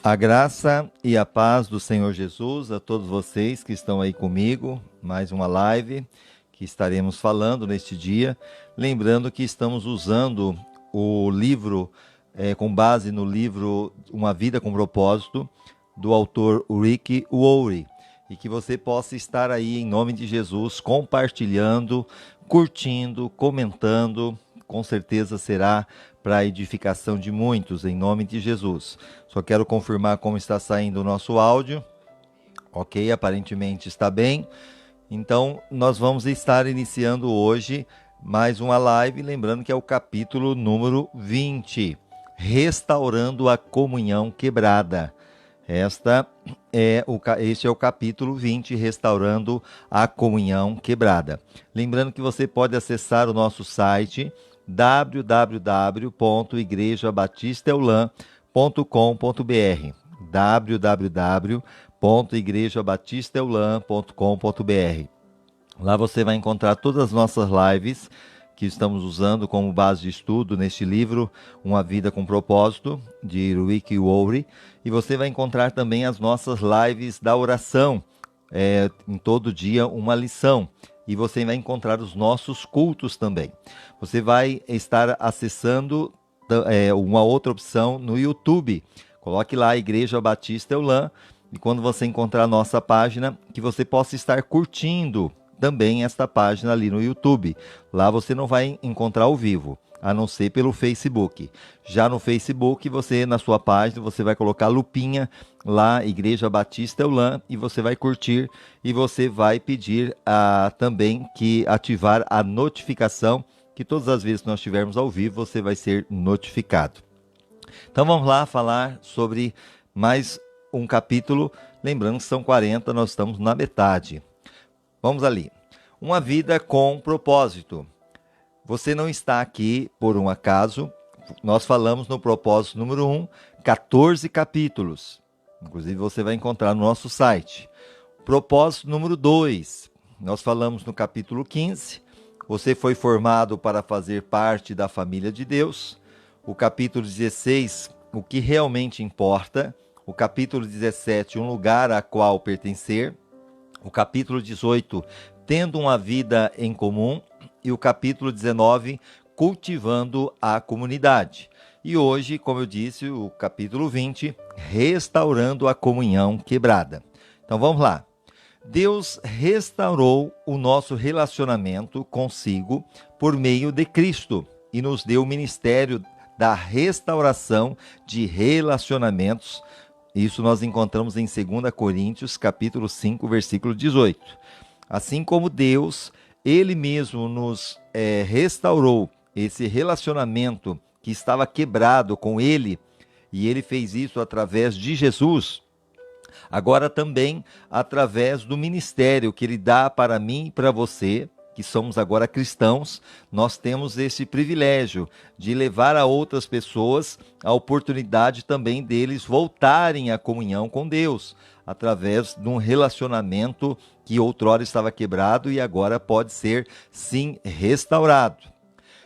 A graça e a paz do Senhor Jesus a todos vocês que estão aí comigo, mais uma live que estaremos falando neste dia. Lembrando que estamos usando o livro, com base no livro Uma Vida com Propósito, do autor Rick Warren, e que você possa estar aí, em nome de Jesus, compartilhando, curtindo, comentando. Com certeza será para a edificação de muitos, em nome de Jesus. Só quero confirmar como está saindo o nosso áudio. Ok, aparentemente está bem. Então, nós vamos estar iniciando hoje mais uma live, lembrando que é o capítulo número 20, Restaurando a Comunhão Quebrada. Este é o capítulo 20, Restaurando a Comunhão Quebrada. Lembrando que você pode acessar o nosso site www.igrejabatistaeulan.com.br www.igrejabatistaeulan.com.br. Lá você vai encontrar todas as nossas lives que estamos usando como base de estudo neste livro, Uma Vida com Propósito, de Rick Warren. E você vai encontrar também as nossas lives da oração, em todo dia uma lição. E você vai encontrar os nossos cultos também. Você vai estar acessando uma outra opção no YouTube. Coloque lá Igreja Batista Eulan, e quando você encontrar a nossa página, que você possa estar curtindo também esta página ali no YouTube. Lá você não vai encontrar ao vivo, a não ser pelo Facebook. Já no Facebook, você, na sua página, você vai colocar lupinha lá, Igreja Batista Eulan, e você vai curtir, e você vai pedir também que ativar a notificação, que todas as vezes que nós estivermos ao vivo, você vai ser notificado. Então vamos lá falar sobre mais um capítulo, lembrando que são 40, nós estamos na metade. Vamos ali. Uma vida com propósito. Você não está aqui por um acaso. Nós falamos no propósito número 1, 14 capítulos. Inclusive você vai encontrar no nosso site. Propósito número 2, nós falamos no capítulo 15. Você foi formado para fazer parte da família de Deus. O capítulo 16, o que realmente importa. O capítulo 17, um lugar a qual pertencer. O capítulo 18, tendo uma vida em comum. E o capítulo 19, cultivando a comunidade. E hoje, como eu disse, o capítulo 20, restaurando a comunhão quebrada. Então vamos lá. Deus restaurou o nosso relacionamento consigo por meio de Cristo e nos deu o ministério da restauração de relacionamentos. Isso nós encontramos em 2 Coríntios, capítulo 5, versículo 18. Assim como Deus, Ele mesmo nos restaurou esse relacionamento que estava quebrado com Ele, e Ele fez isso através de Jesus. Agora também através do ministério que Ele dá para mim e para você, que somos agora cristãos, nós temos esse privilégio de levar a outras pessoas a oportunidade também deles voltarem à comunhão com Deus, através de um relacionamento que outrora estava quebrado e agora pode ser, sim, restaurado.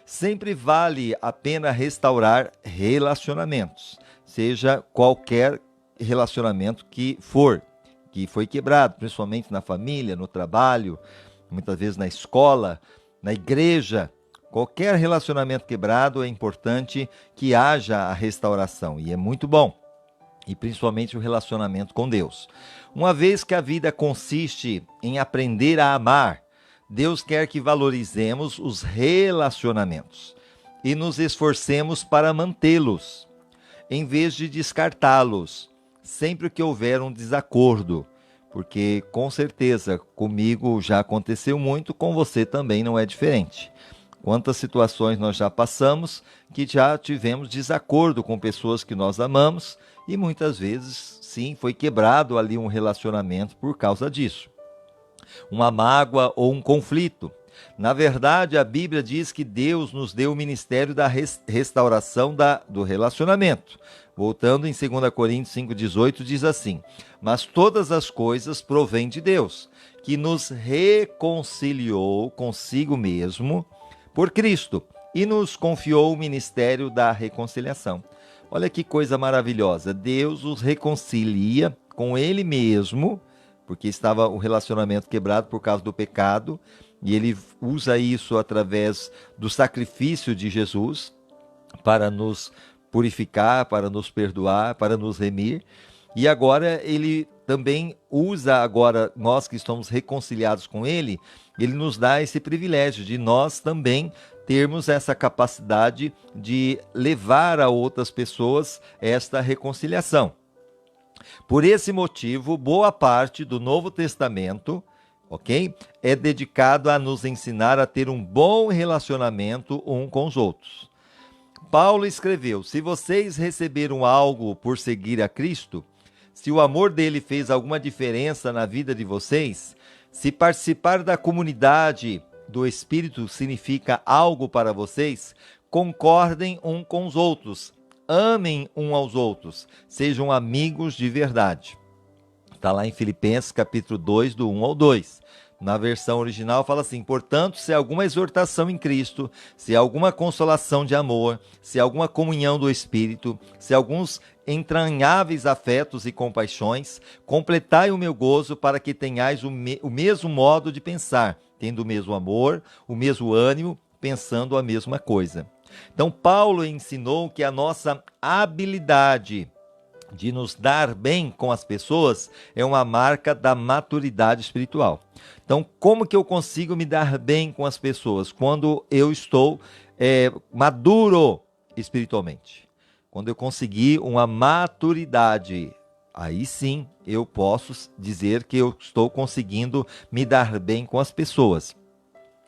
Sempre vale a pena restaurar relacionamentos, seja qualquer relacionamento que for, que foi quebrado, principalmente na família, no trabalho, muitas vezes na escola, na igreja. Qualquer relacionamento quebrado é importante que haja a restauração, e é muito bom, e principalmente o relacionamento com Deus. Uma vez que a vida consiste em aprender a amar, Deus quer que valorizemos os relacionamentos e nos esforcemos para mantê-los, em vez de descartá-los sempre que houver um desacordo, porque com certeza comigo já aconteceu muito, com você também não é diferente. Quantas situações nós já passamos que já tivemos desacordo com pessoas que nós amamos e muitas vezes, sim, foi quebrado ali um relacionamento por causa disso. Uma mágoa ou um conflito. Na verdade, a Bíblia diz que Deus nos deu o ministério da restauração do relacionamento. Voltando em 2 Coríntios 5,18, diz assim: mas todas as coisas provêm de Deus, que nos reconciliou consigo mesmo por Cristo e nos confiou o ministério da reconciliação. Olha que coisa maravilhosa. Deus os reconcilia com Ele mesmo, porque estava o relacionamento quebrado por causa do pecado, e Ele usa isso através do sacrifício de Jesus para nos purificar, para nos perdoar, para nos remir. E agora Ele também usa, agora nós que estamos reconciliados com Ele, Ele nos dá esse privilégio de nós também termos essa capacidade de levar a outras pessoas esta reconciliação. Por esse motivo, boa parte do Novo Testamento, ok, é dedicado a nos ensinar a ter um bom relacionamento um com os outros. Paulo escreveu: se vocês receberam algo por seguir a Cristo, se o amor dele fez alguma diferença na vida de vocês, se participar da comunidade do Espírito significa algo para vocês, concordem um com os outros, amem um aos outros, sejam amigos de verdade. Está lá em Filipenses capítulo 2, do 1 ao 2. Na versão original fala assim: portanto, se há alguma exortação em Cristo, se há alguma consolação de amor, se há alguma comunhão do Espírito, se há alguns entranháveis afetos e compaixões, completai o meu gozo para que tenhais o mesmo modo de pensar, tendo o mesmo amor, o mesmo ânimo, pensando a mesma coisa. Então, Paulo ensinou que a nossa habilidade de nos dar bem com as pessoas é uma marca da maturidade espiritual. Então, como que eu consigo me dar bem com as pessoas? Quando eu estou maduro espiritualmente. Quando eu conseguir uma maturidade, aí sim eu posso dizer que eu estou conseguindo me dar bem com as pessoas.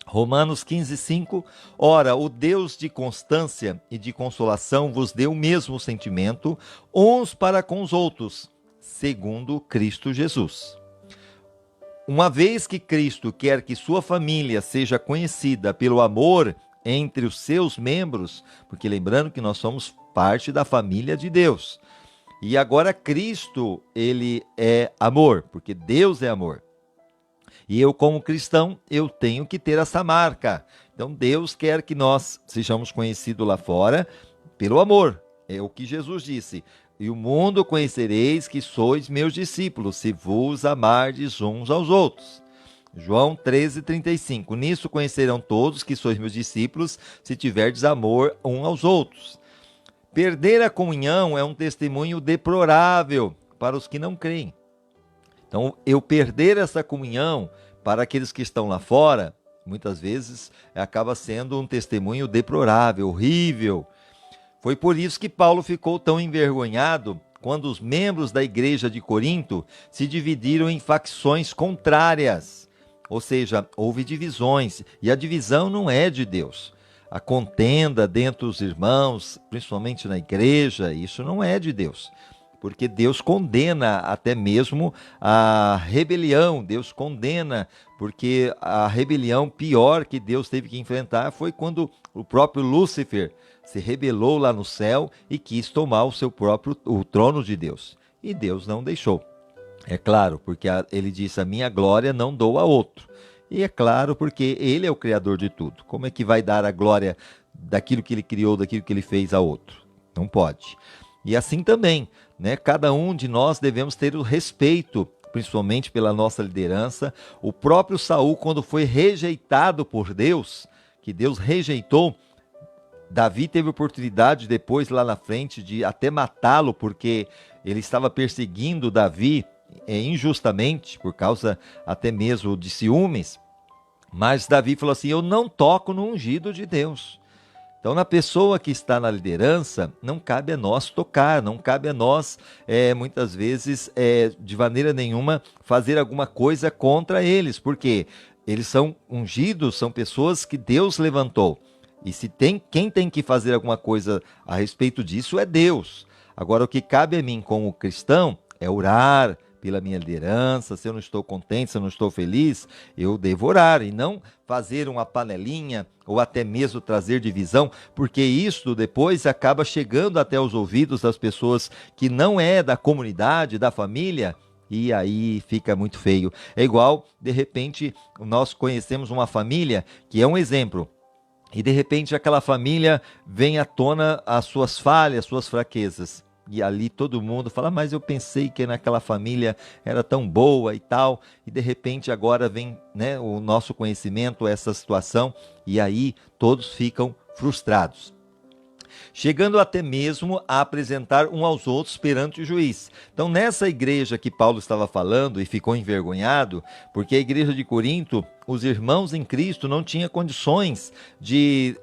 Romanos 15:5, ora, o Deus de constância e de consolação vos deu o mesmo sentimento, uns para com os outros, segundo Cristo Jesus. Uma vez que Cristo quer que sua família seja conhecida pelo amor entre os seus membros, porque lembrando que nós somos parte da família de Deus, e agora Cristo, ele é amor, porque Deus é amor. E eu, como cristão, eu tenho que ter essa marca. Então, Deus quer que nós sejamos conhecidos lá fora pelo amor. É o que Jesus disse. E o mundo conhecereis que sois meus discípulos, se vos amardes uns aos outros. João 13:35. Nisso conhecerão todos que sois meus discípulos, se tiverdes amor uns aos outros. Perder a comunhão é um testemunho deplorável para os que não creem. Então, eu perder essa comunhão para aqueles que estão lá fora, muitas vezes acaba sendo um testemunho deplorável, horrível. Foi por isso que Paulo ficou tão envergonhado quando os membros da igreja de Corinto se dividiram em facções contrárias. Ou seja, houve divisões, e a divisão não é de Deus. A contenda dentro dos irmãos, principalmente na igreja, isso não é de Deus. Porque Deus condena até mesmo a rebelião, Deus condena, porque a rebelião pior que Deus teve que enfrentar foi quando o próprio Lúcifer se rebelou lá no céu e quis tomar o trono de Deus. E Deus não deixou. É claro, porque ele disse, a minha glória não dou a outro. E é claro, porque ele é o criador de tudo. Como é que vai dar a glória daquilo que ele criou, daquilo que ele fez a outro? Não pode. E assim também, né? Cada um de nós devemos ter o respeito, principalmente pela nossa liderança. O próprio Saul, quando foi rejeitado por Deus, que Deus rejeitou, Davi teve oportunidade depois, lá na frente, de até matá-lo, porque ele estava perseguindo Davi injustamente, por causa até mesmo de ciúmes. Mas Davi falou assim, eu não toco no ungido de Deus. Então, na pessoa que está na liderança, não cabe a nós tocar, não cabe a nós, muitas vezes, de maneira nenhuma, fazer alguma coisa contra eles, porque eles são ungidos, são pessoas que Deus levantou. E se quem tem que fazer alguma coisa a respeito disso é Deus. Agora, o que cabe a mim como cristão é orar pela minha liderança. Se eu não estou contente, se eu não estou feliz, eu devo orar e não fazer uma panelinha ou até mesmo trazer divisão, porque isso depois acaba chegando até os ouvidos das pessoas que não é da comunidade, da família, e aí fica muito feio. É igual, de repente, nós conhecemos uma família que é um exemplo. e de repente aquela família vem à tona as suas falhas, suas fraquezas. E ali todo mundo fala, mas eu pensei que naquela família era tão boa e tal, e de repente agora vem, né, o nosso conhecimento, essa situação, e aí todos ficam frustrados, chegando até mesmo a apresentar um aos outros perante o juiz. Então, nessa igreja que Paulo estava falando e ficou envergonhado, porque a igreja de Corinto, os irmãos em Cristo não tinham condições de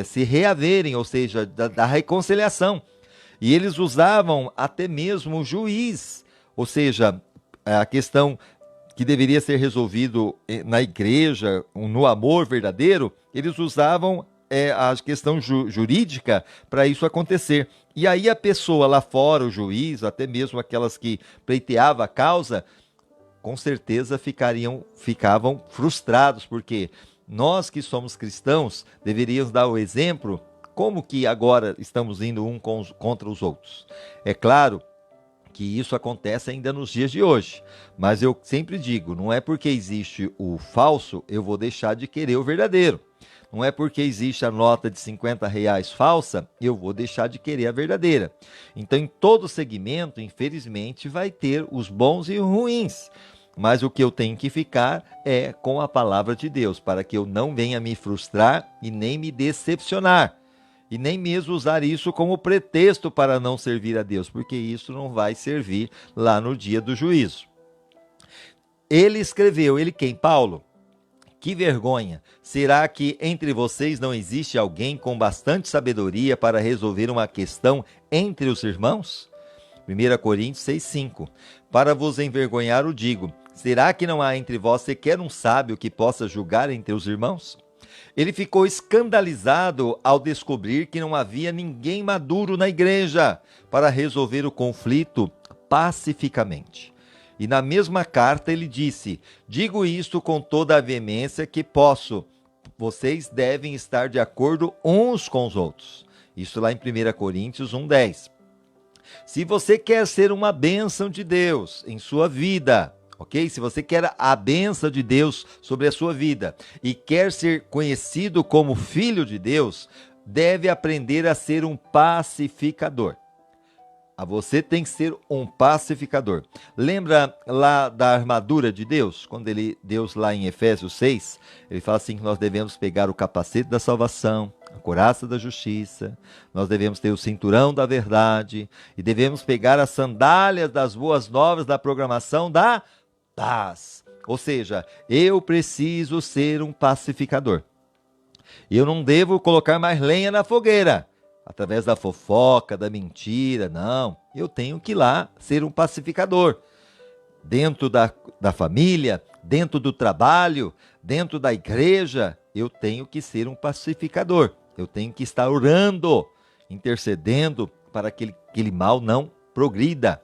se reaverem, ou seja, da reconciliação. E eles usavam até mesmo o juiz, ou seja, a questão que deveria ser resolvido na igreja, no amor verdadeiro, eles usavam a questão jurídica para isso acontecer. E aí a pessoa lá fora, o juiz, até mesmo aquelas que pleiteavam a causa, com certeza ficavam frustrados, porque nós que somos cristãos deveríamos dar o exemplo. Como que agora estamos indo contra os outros? É claro que isso acontece ainda nos dias de hoje, mas eu sempre digo, não é porque existe o falso, eu vou deixar de querer o verdadeiro. Não é porque existe a nota de R$ 50 falsa, eu vou deixar de querer a verdadeira. Então, em todo segmento, infelizmente, vai ter os bons e os ruins. Mas o que eu tenho que ficar é com a palavra de Deus, para que eu não venha me frustrar e nem me decepcionar. E nem mesmo usar isso como pretexto para não servir a Deus, porque isso não vai servir lá no dia do juízo. Ele escreveu, ele quem? Paulo. Que vergonha! Será que entre vocês não existe alguém com bastante sabedoria para resolver uma questão entre os irmãos? 1 Coríntios 6,5. Para vos envergonhar o digo, será que não há entre vós sequer um sábio que possa julgar entre os irmãos? Ele ficou escandalizado ao descobrir que não havia ninguém maduro na igreja para resolver o conflito pacificamente. E na mesma carta ele disse, digo isto com toda a veemência que posso. Vocês devem estar de acordo uns com os outros. Isso lá em 1 Coríntios 1,10. Se você quer ser uma bênção de Deus em sua vida, ok? Se você quer a bênção de Deus sobre a sua vida e quer ser conhecido como filho de Deus, deve aprender a ser um pacificador. Você tem que ser um pacificador. Lembra lá da armadura de Deus? Quando Deus lá em Efésios 6, ele fala assim que nós devemos pegar o capacete da salvação, a couraça da justiça, nós devemos ter o cinturão da verdade e devemos pegar as sandálias das boas novas da programação da paz. Ou seja, eu preciso ser um pacificador. Eu não devo colocar mais lenha na fogueira, através da fofoca, da mentira, não. Eu tenho que ir lá ser um pacificador. Dentro da família, dentro do trabalho, dentro da igreja, eu tenho que ser um pacificador. Eu tenho que estar orando, intercedendo para que aquele mal não progrida.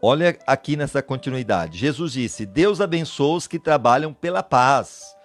Olha aqui nessa continuidade. Jesus disse, Deus abençoa os que trabalham pela paz,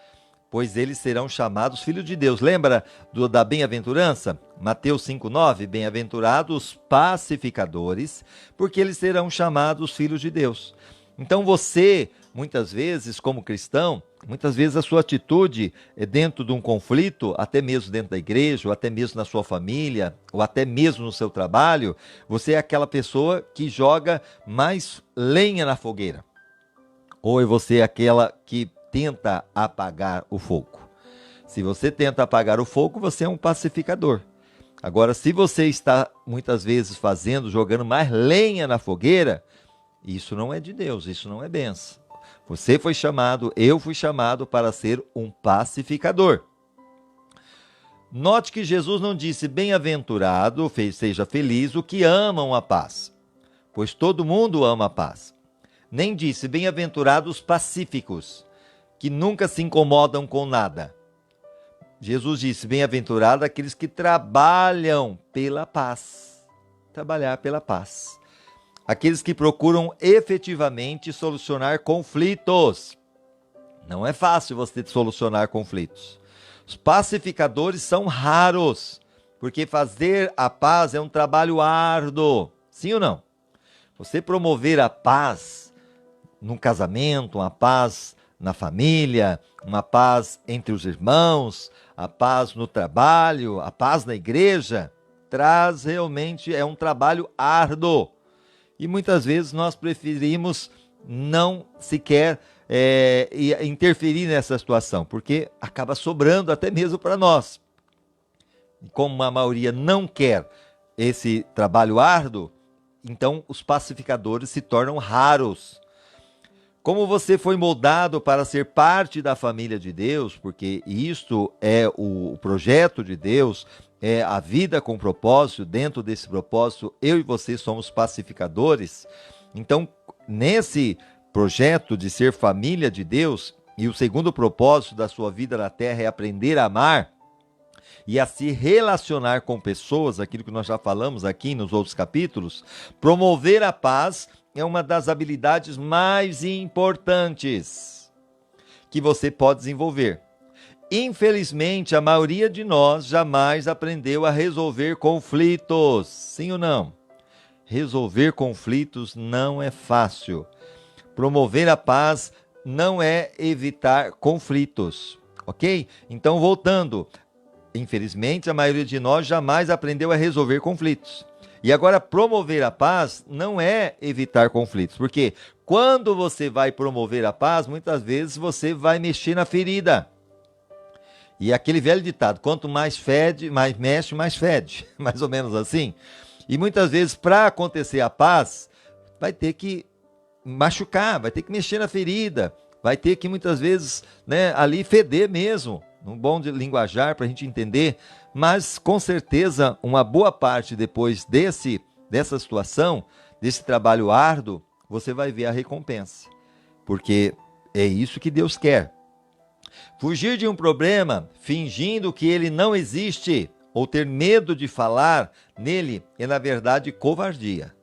pois eles serão chamados filhos de Deus. Lembra da bem-aventurança? Mateus 5,9, bem-aventurados pacificadores, porque eles serão chamados filhos de Deus. Então você, muitas vezes, como cristão, muitas vezes a sua atitude dentro de um conflito, até mesmo dentro da igreja, ou até mesmo na sua família, ou até mesmo no seu trabalho, você é aquela pessoa que joga mais lenha na fogueira. Ou você é aquela que tenta apagar o fogo. Se você tenta apagar o fogo, você é um pacificador. Agora, se você está muitas vezes jogando mais lenha na fogueira, isso não é de Deus, isso não é bênção. Você foi chamado, eu fui chamado para ser um pacificador. Note que Jesus não disse bem-aventurado, seja feliz o que amam a paz, pois todo mundo ama a paz. Nem disse bem-aventurados pacíficos, que nunca se incomodam com nada. Jesus disse, bem-aventurado aqueles que trabalham pela paz. Trabalhar pela paz. Aqueles que procuram efetivamente solucionar conflitos. Não é fácil você solucionar conflitos. Os pacificadores são raros, porque fazer a paz é um trabalho árduo. Sim ou não? Você promover a paz num casamento, uma paz na família, uma paz entre os irmãos, a paz no trabalho, a paz na igreja, traz realmente, é um trabalho árduo. E muitas vezes nós preferimos não sequer interferir nessa situação, porque acaba sobrando até mesmo para nós. E como a maioria não quer esse trabalho árduo, então os pacificadores se tornam raros. Como você foi moldado para ser parte da família de Deus, porque isto é o projeto de Deus, é a vida com propósito, dentro desse propósito, eu e você somos pacificadores. Então, nesse projeto de ser família de Deus, e o segundo propósito da sua vida na terra é aprender a amar e a se relacionar com pessoas, aquilo que nós já falamos aqui nos outros capítulos, promover a paz é uma das habilidades mais importantes que você pode desenvolver. Infelizmente, a maioria de nós jamais aprendeu a resolver conflitos. Sim ou não? Resolver conflitos não é fácil. Promover a paz não é evitar conflitos, ok? Então, voltando. Infelizmente, a maioria de nós jamais aprendeu a resolver conflitos. E agora, promover a paz não é evitar conflitos, porque quando você vai promover a paz, muitas vezes você vai mexer na ferida. E aquele velho ditado, quanto mais fede, mais mexe, mais fede, mais ou menos assim. E muitas vezes, para acontecer a paz, vai ter que machucar, vai ter que mexer na ferida, vai ter que muitas vezes, ali feder mesmo, um bom de linguajar para a gente entender, mas com certeza uma boa parte depois dessa situação, desse trabalho árduo, você vai ver a recompensa, porque é isso que Deus quer. Fugir de um problema fingindo que ele não existe ou ter medo de falar nele é, na verdade, covardia.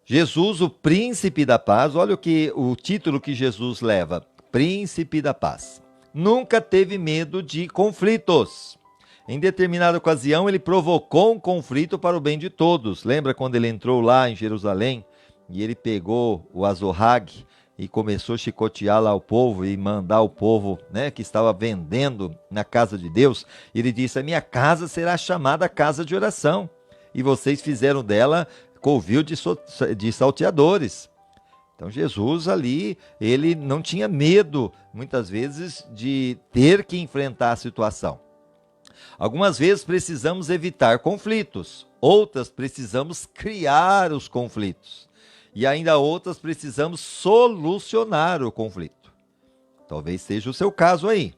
Jesus, o príncipe da paz, olha o título que Jesus leva, príncipe da paz. Nunca teve medo de conflitos. Em determinada ocasião, ele provocou um conflito para o bem de todos. Lembra quando ele entrou lá em Jerusalém e ele pegou o azorrague e começou a chicotear lá o povo e mandar o povo, que estava vendendo na casa de Deus? Ele disse, a minha casa será chamada casa de oração, e vocês fizeram dela covil de salteadores. Então Jesus ali, ele não tinha medo, muitas vezes, de ter que enfrentar a situação. Algumas vezes precisamos evitar conflitos, outras precisamos criar os conflitos. E ainda outras precisamos solucionar o conflito. Talvez seja o seu caso aí.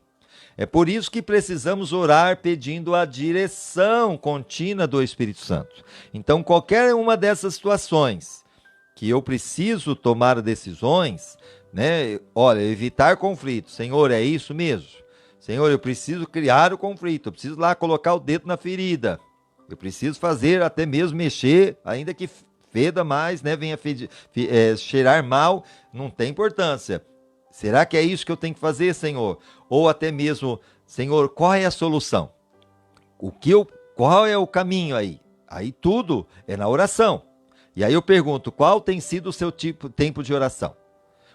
É por isso que precisamos orar pedindo a direção contínua do Espírito Santo. Então, qualquer uma dessas situações que eu preciso tomar decisões, olha, evitar conflitos. Senhor, é isso mesmo? Senhor, eu preciso criar o conflito, eu preciso lá colocar o dedo na ferida. Eu preciso fazer até mesmo mexer, ainda que feda mais, venha cheirar mal, não tem importância. Será que é isso que eu tenho que fazer, Senhor? Ou até mesmo, Senhor, qual é a solução? Qual é o caminho aí? Aí tudo é na oração. E aí eu pergunto, qual tem sido o seu tempo de oração?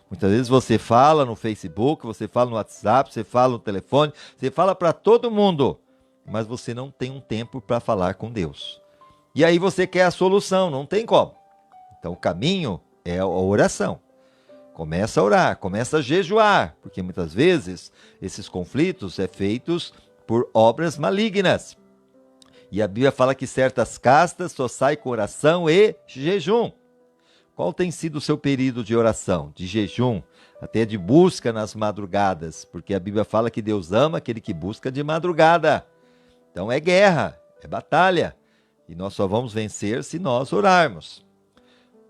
Muitas vezes você fala no Facebook, você fala no WhatsApp, você fala no telefone, você fala para todo mundo, mas você não tem um tempo para falar com Deus. E aí você quer a solução, não tem como. Então o caminho é a oração. Começa a orar, começa a jejuar, porque muitas vezes esses conflitos são feitos por obras malignas. E a Bíblia fala que certas castas só saem com oração e jejum. Qual tem sido o seu período de oração, de jejum, até de busca nas madrugadas? Porque a Bíblia fala que Deus ama aquele que busca de madrugada. Então é guerra, é batalha. E nós só vamos vencer se nós orarmos.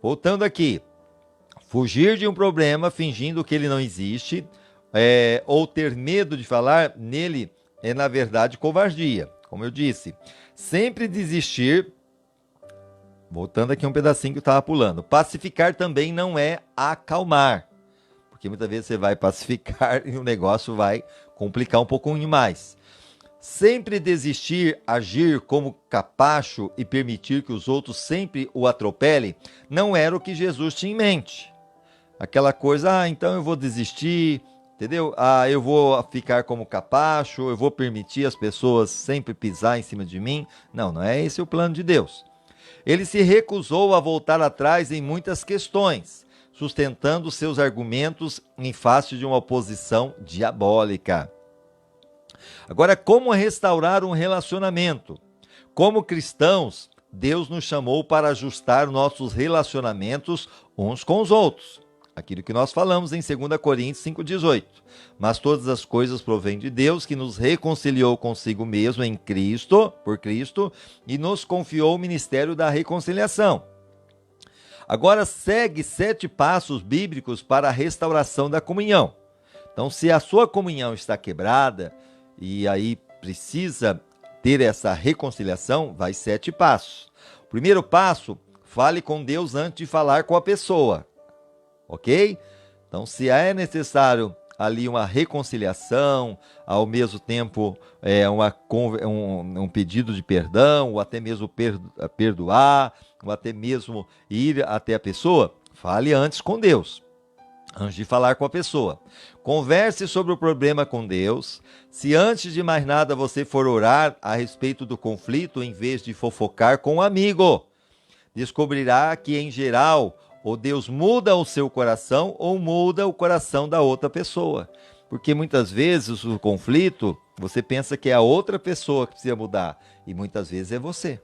Voltando aqui. Fugir de um problema fingindo que ele não existe, ou ter medo de falar nele, é na verdade covardia. Como eu disse, sempre desistir, voltando aqui um pedacinho que eu estava pulando, pacificar também não é acalmar, porque muitas vezes você vai pacificar e o negócio vai complicar um pouquinho mais. Sempre desistir, agir como capacho e permitir que os outros sempre o atropelem, não era o que Jesus tinha em mente. Aquela coisa, então eu vou desistir, entendeu? Ah, eu vou ficar como capacho, eu vou permitir as pessoas sempre pisar em cima de mim. Não, não é esse o plano de Deus. Ele se recusou a voltar atrás em muitas questões, sustentando seus argumentos em face de uma oposição diabólica. Agora, como restaurar um relacionamento? Como cristãos, Deus nos chamou para ajustar nossos relacionamentos uns com os outros. Aquilo que nós falamos em 2 Coríntios 5,18. Mas todas as coisas provêm de Deus, que nos reconciliou consigo mesmo em Cristo, por Cristo, e nos confiou o ministério da reconciliação. Agora segue 7 passos bíblicos para a restauração da comunhão. Então, se a sua comunhão está quebrada, e aí precisa ter essa reconciliação, vai 7 passos. O primeiro passo, fale com Deus antes de falar com a pessoa. Ok? Então, se é necessário ali uma reconciliação, ao mesmo tempo um pedido de perdão, ou até mesmo perdoar, ou até mesmo ir até a pessoa, fale antes com Deus, antes de falar com a pessoa. Converse sobre o problema com Deus. Se antes de mais nada você for orar a respeito do conflito, em vez de fofocar com um amigo, descobrirá que, em geral, ou Deus muda o seu coração ou muda o coração da outra pessoa. Porque muitas vezes o conflito, você pensa que é a outra pessoa que precisa mudar, e muitas vezes é você.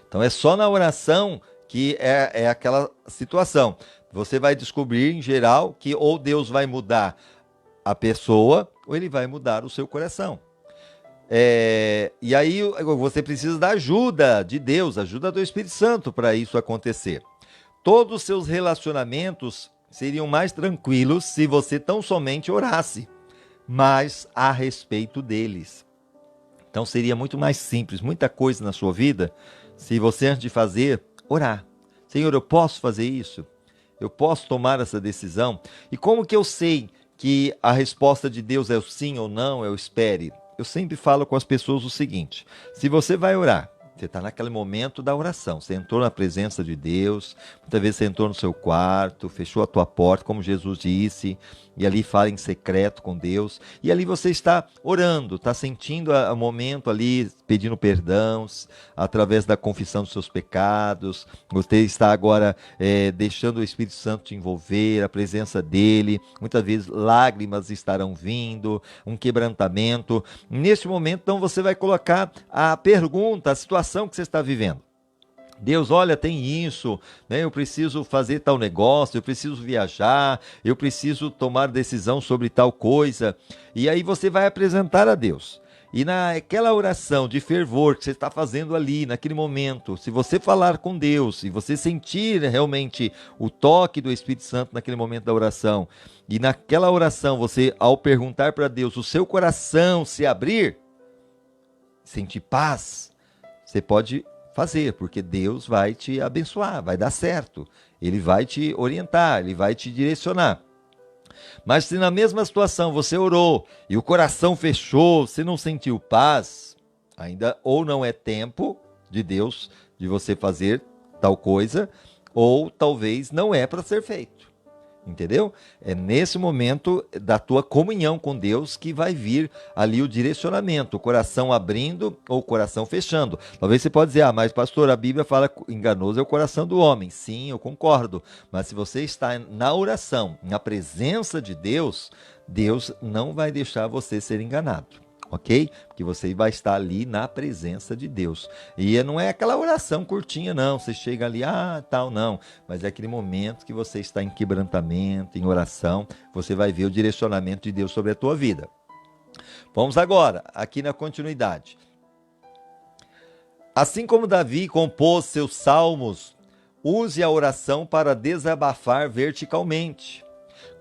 Então é só na oração que é aquela situação. Você vai descobrir, em geral, que ou Deus vai mudar a pessoa, ou ele vai mudar o seu coração. E aí você precisa da ajuda de Deus, ajuda do Espírito Santo para isso acontecer. Todos os seus relacionamentos seriam mais tranquilos se você tão somente orasse, mas a respeito deles. Então seria muito mais simples, muita coisa na sua vida, se você, antes de fazer, orar. Senhor, eu posso fazer isso? Eu posso tomar essa decisão? E como que eu sei que a resposta de Deus é o sim ou não, é o espere? Eu sempre falo com as pessoas o seguinte: se você vai orar, você está naquele momento da oração, você entrou na presença de Deus, muitas vezes você entrou no seu quarto, fechou a tua porta, como Jesus disse, e ali fala em secreto com Deus, e ali você está orando, está sentindo o momento ali, pedindo perdão, através da confissão dos seus pecados, você está agora deixando o Espírito Santo te envolver, a presença dele, muitas vezes lágrimas estarão vindo, um quebrantamento. Neste momento, então, você vai colocar a pergunta, a situação que você está vivendo. Deus, olha, tem isso, né? Eu preciso fazer tal negócio, eu preciso viajar, eu preciso tomar decisão sobre tal coisa. E aí você vai apresentar a Deus. E naquela oração de fervor que você está fazendo ali, naquele momento, se você falar com Deus, e você sentir realmente o toque do Espírito Santo naquele momento da oração, e naquela oração você, ao perguntar para Deus, o seu coração se abrir, sentir paz, você pode fazer, porque Deus vai te abençoar, vai dar certo, Ele vai te orientar, Ele vai te direcionar. Mas se na mesma situação você orou e o coração fechou, você não sentiu paz, ainda ou não é tempo de Deus de você fazer tal coisa, ou talvez não é para ser feito. Entendeu? É nesse momento da tua comunhão com Deus que vai vir ali o direcionamento, o coração abrindo ou o coração fechando. Talvez você pode dizer, mas pastor, a Bíblia fala enganoso é o coração do homem. Sim, eu concordo. Mas se você está na oração, na presença de Deus, Deus não vai deixar você ser enganado. Ok? Porque você vai estar ali na presença de Deus. E não é aquela oração curtinha, não. Você chega ali, tal, não. Mas é aquele momento que você está em quebrantamento, em oração. Você vai ver o direcionamento de Deus sobre a tua vida. Vamos agora, aqui na continuidade. Assim como Davi compôs seus salmos, use a oração para desabafar verticalmente.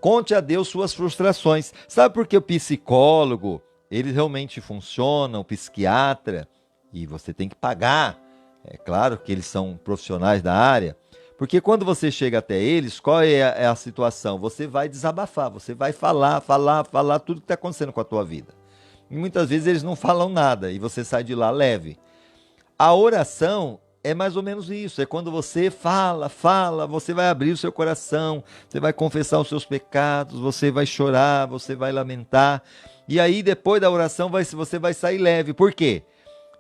Conte a Deus suas frustrações. Sabe por que o psicólogo, eles realmente funcionam, o psiquiatra, e você tem que pagar. É claro que eles são profissionais da área, porque quando você chega até eles, qual é a situação? Você vai desabafar, você vai falar tudo que está acontecendo com a tua vida. E muitas vezes eles não falam nada, e você sai de lá leve. A oração é mais ou menos isso. É quando você fala, você vai abrir o seu coração, você vai confessar os seus pecados, você vai chorar, você vai lamentar. E aí, depois da oração, você vai sair leve. Por quê?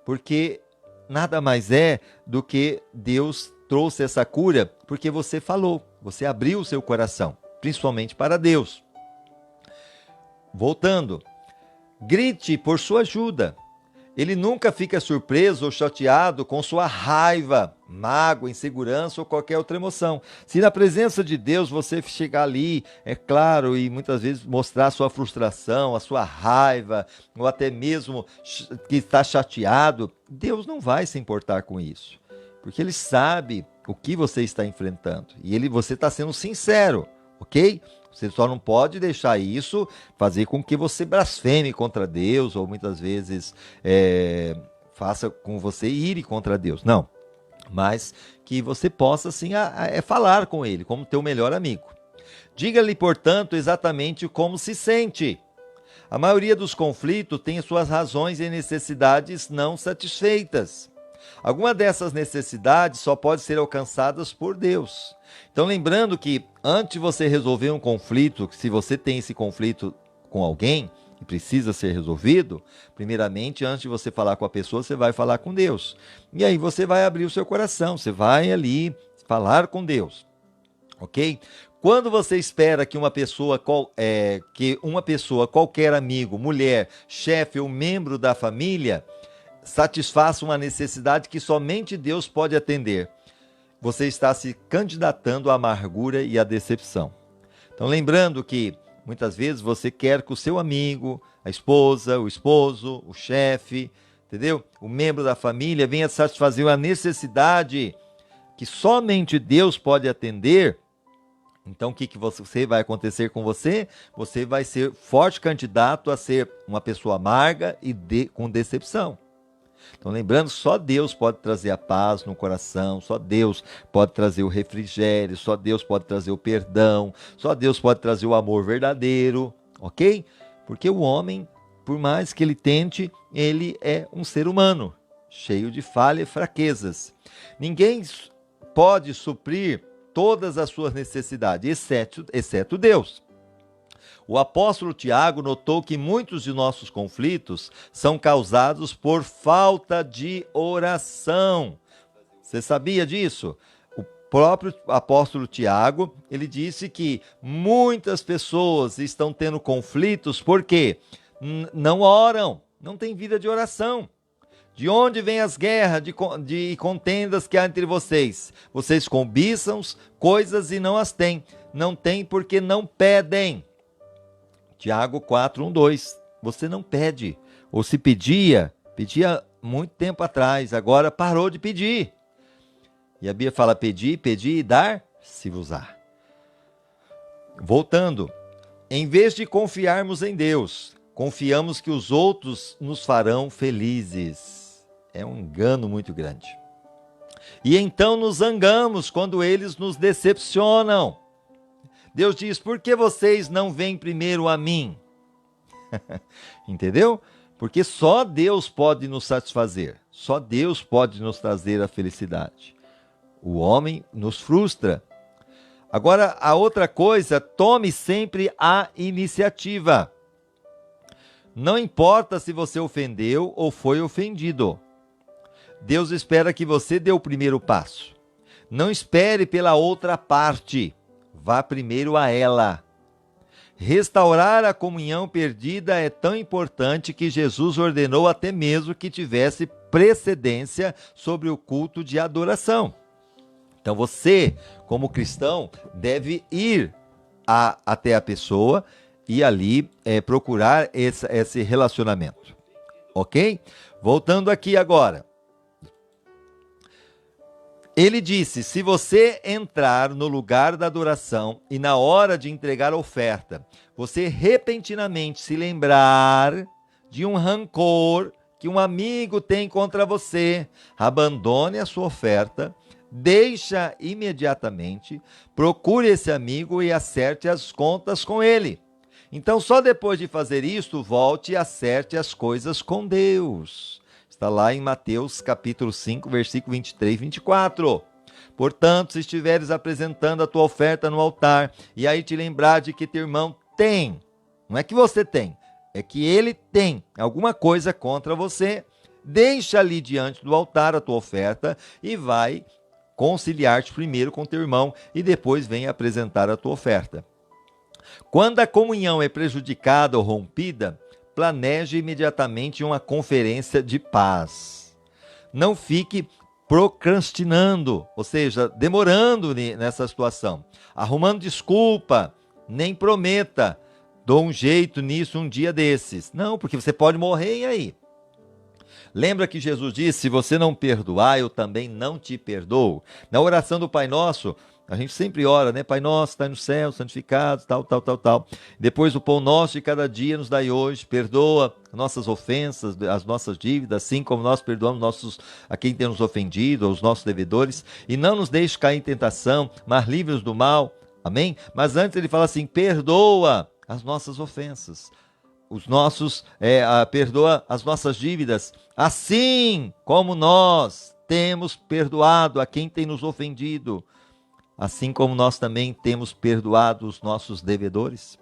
Porque nada mais é do que Deus trouxe essa cura, porque você falou, você abriu o seu coração, principalmente para Deus. Voltando, grite por sua ajuda. Ele nunca fica surpreso ou chateado com sua raiva, mágoa, insegurança ou qualquer outra emoção. Se na presença de Deus você chegar ali, é claro, e muitas vezes mostrar a sua frustração, a sua raiva, ou até mesmo que está chateado, Deus não vai se importar com isso. Porque Ele sabe o que você está enfrentando. E você está sendo sincero, ok? Você só não pode deixar isso fazer com que você blasfeme contra Deus ou muitas vezes faça com você ire contra Deus. Não, mas que você possa sim falar com Ele como teu melhor amigo. Diga-lhe, portanto, exatamente como se sente. A maioria dos conflitos tem suas razões e necessidades não satisfeitas. Alguma dessas necessidades só pode ser alcançadas por Deus. Então, lembrando que antes de você resolver um conflito, se você tem esse conflito com alguém e precisa ser resolvido, primeiramente, antes de você falar com a pessoa, você vai falar com Deus. E aí você vai abrir o seu coração, você vai ali falar com Deus, ok? Quando você espera que uma pessoa qualquer amigo, mulher, chefe ou membro da família satisfaça uma necessidade que somente Deus pode atender, você está se candidatando à amargura e à decepção. Então, lembrando que muitas vezes você quer que o seu amigo, a esposa, o esposo, o chefe, entendeu? O membro da família venha satisfazer uma necessidade que somente Deus pode atender. Então, o que vai acontecer com você? Você vai ser forte candidato a ser uma pessoa amarga e com decepção. Então, lembrando, só Deus pode trazer a paz no coração, só Deus pode trazer o refrigério, só Deus pode trazer o perdão, só Deus pode trazer o amor verdadeiro, ok? Porque o homem, por mais que ele tente, ele é um ser humano, cheio de falhas e fraquezas. Ninguém pode suprir todas as suas necessidades, exceto Deus. O apóstolo Tiago notou que muitos de nossos conflitos são causados por falta de oração. Você sabia disso? O próprio apóstolo Tiago, ele disse que muitas pessoas estão tendo conflitos porque não oram, não tem vida de oração. De onde vêm as guerras de contendas que há entre vocês? Vocês cobiçam coisas e não as têm. Não têm porque não pedem. Tiago 4, 1, 2. Você não pede. Ou se pedia muito tempo atrás, agora parou de pedir. E a Bíblia fala pedir e dar-se-vos-á. Voltando, em vez de confiarmos em Deus, confiamos que os outros nos farão felizes. É um engano muito grande. E então nos zangamos quando eles nos decepcionam. Deus diz, por que vocês não vêm primeiro a mim? Entendeu? Porque só Deus pode nos satisfazer. Só Deus pode nos trazer a felicidade. O homem nos frustra. Agora, a outra coisa, tome sempre a iniciativa. Não importa se você ofendeu ou foi ofendido. Deus espera que você dê o primeiro passo. Não espere pela outra parte. Vá primeiro a ela. Restaurar a comunhão perdida é tão importante que Jesus ordenou até mesmo que tivesse precedência sobre o culto de adoração. Então você, como cristão, deve ir até a pessoa e ali procurar esse relacionamento. Ok? Voltando aqui agora. Ele disse, se você entrar no lugar da adoração e na hora de entregar a oferta, você repentinamente se lembrar de um rancor que um amigo tem contra você, abandone a sua oferta, deixa imediatamente, procure esse amigo e acerte as contas com ele. Então, só depois de fazer isto, volte e acerte as coisas com Deus. Está lá em Mateus capítulo 5, versículo 23 e 24. Portanto, se estiveres apresentando a tua oferta no altar, e aí te lembrar de que teu irmão tem, não é que você tem, é que ele tem alguma coisa contra você, deixa ali diante do altar a tua oferta e vai conciliar-te primeiro com teu irmão e depois vem apresentar a tua oferta. Quando a comunhão é prejudicada ou rompida, planeje imediatamente uma conferência de paz. Não fique procrastinando, ou seja, demorando nessa situação, arrumando desculpa, nem prometa, dou um jeito nisso um dia desses. Não, porque você pode morrer e aí? Lembra que Jesus disse, se você não perdoar, eu também não te perdoo. Na oração do Pai Nosso, a gente sempre ora, né? Pai nosso, está no céu, santificado, tal. Depois o pão nosso de cada dia nos dai hoje, perdoa nossas ofensas, as nossas dívidas, assim como nós perdoamos a quem tem nos ofendido, aos nossos devedores, e não nos deixe cair em tentação, mas livre-nos do mal. Amém? Mas antes ele fala assim, perdoa as nossas ofensas, perdoa as nossas dívidas, assim como nós temos perdoado a quem tem nos ofendido, assim como nós também temos perdoado os nossos devedores.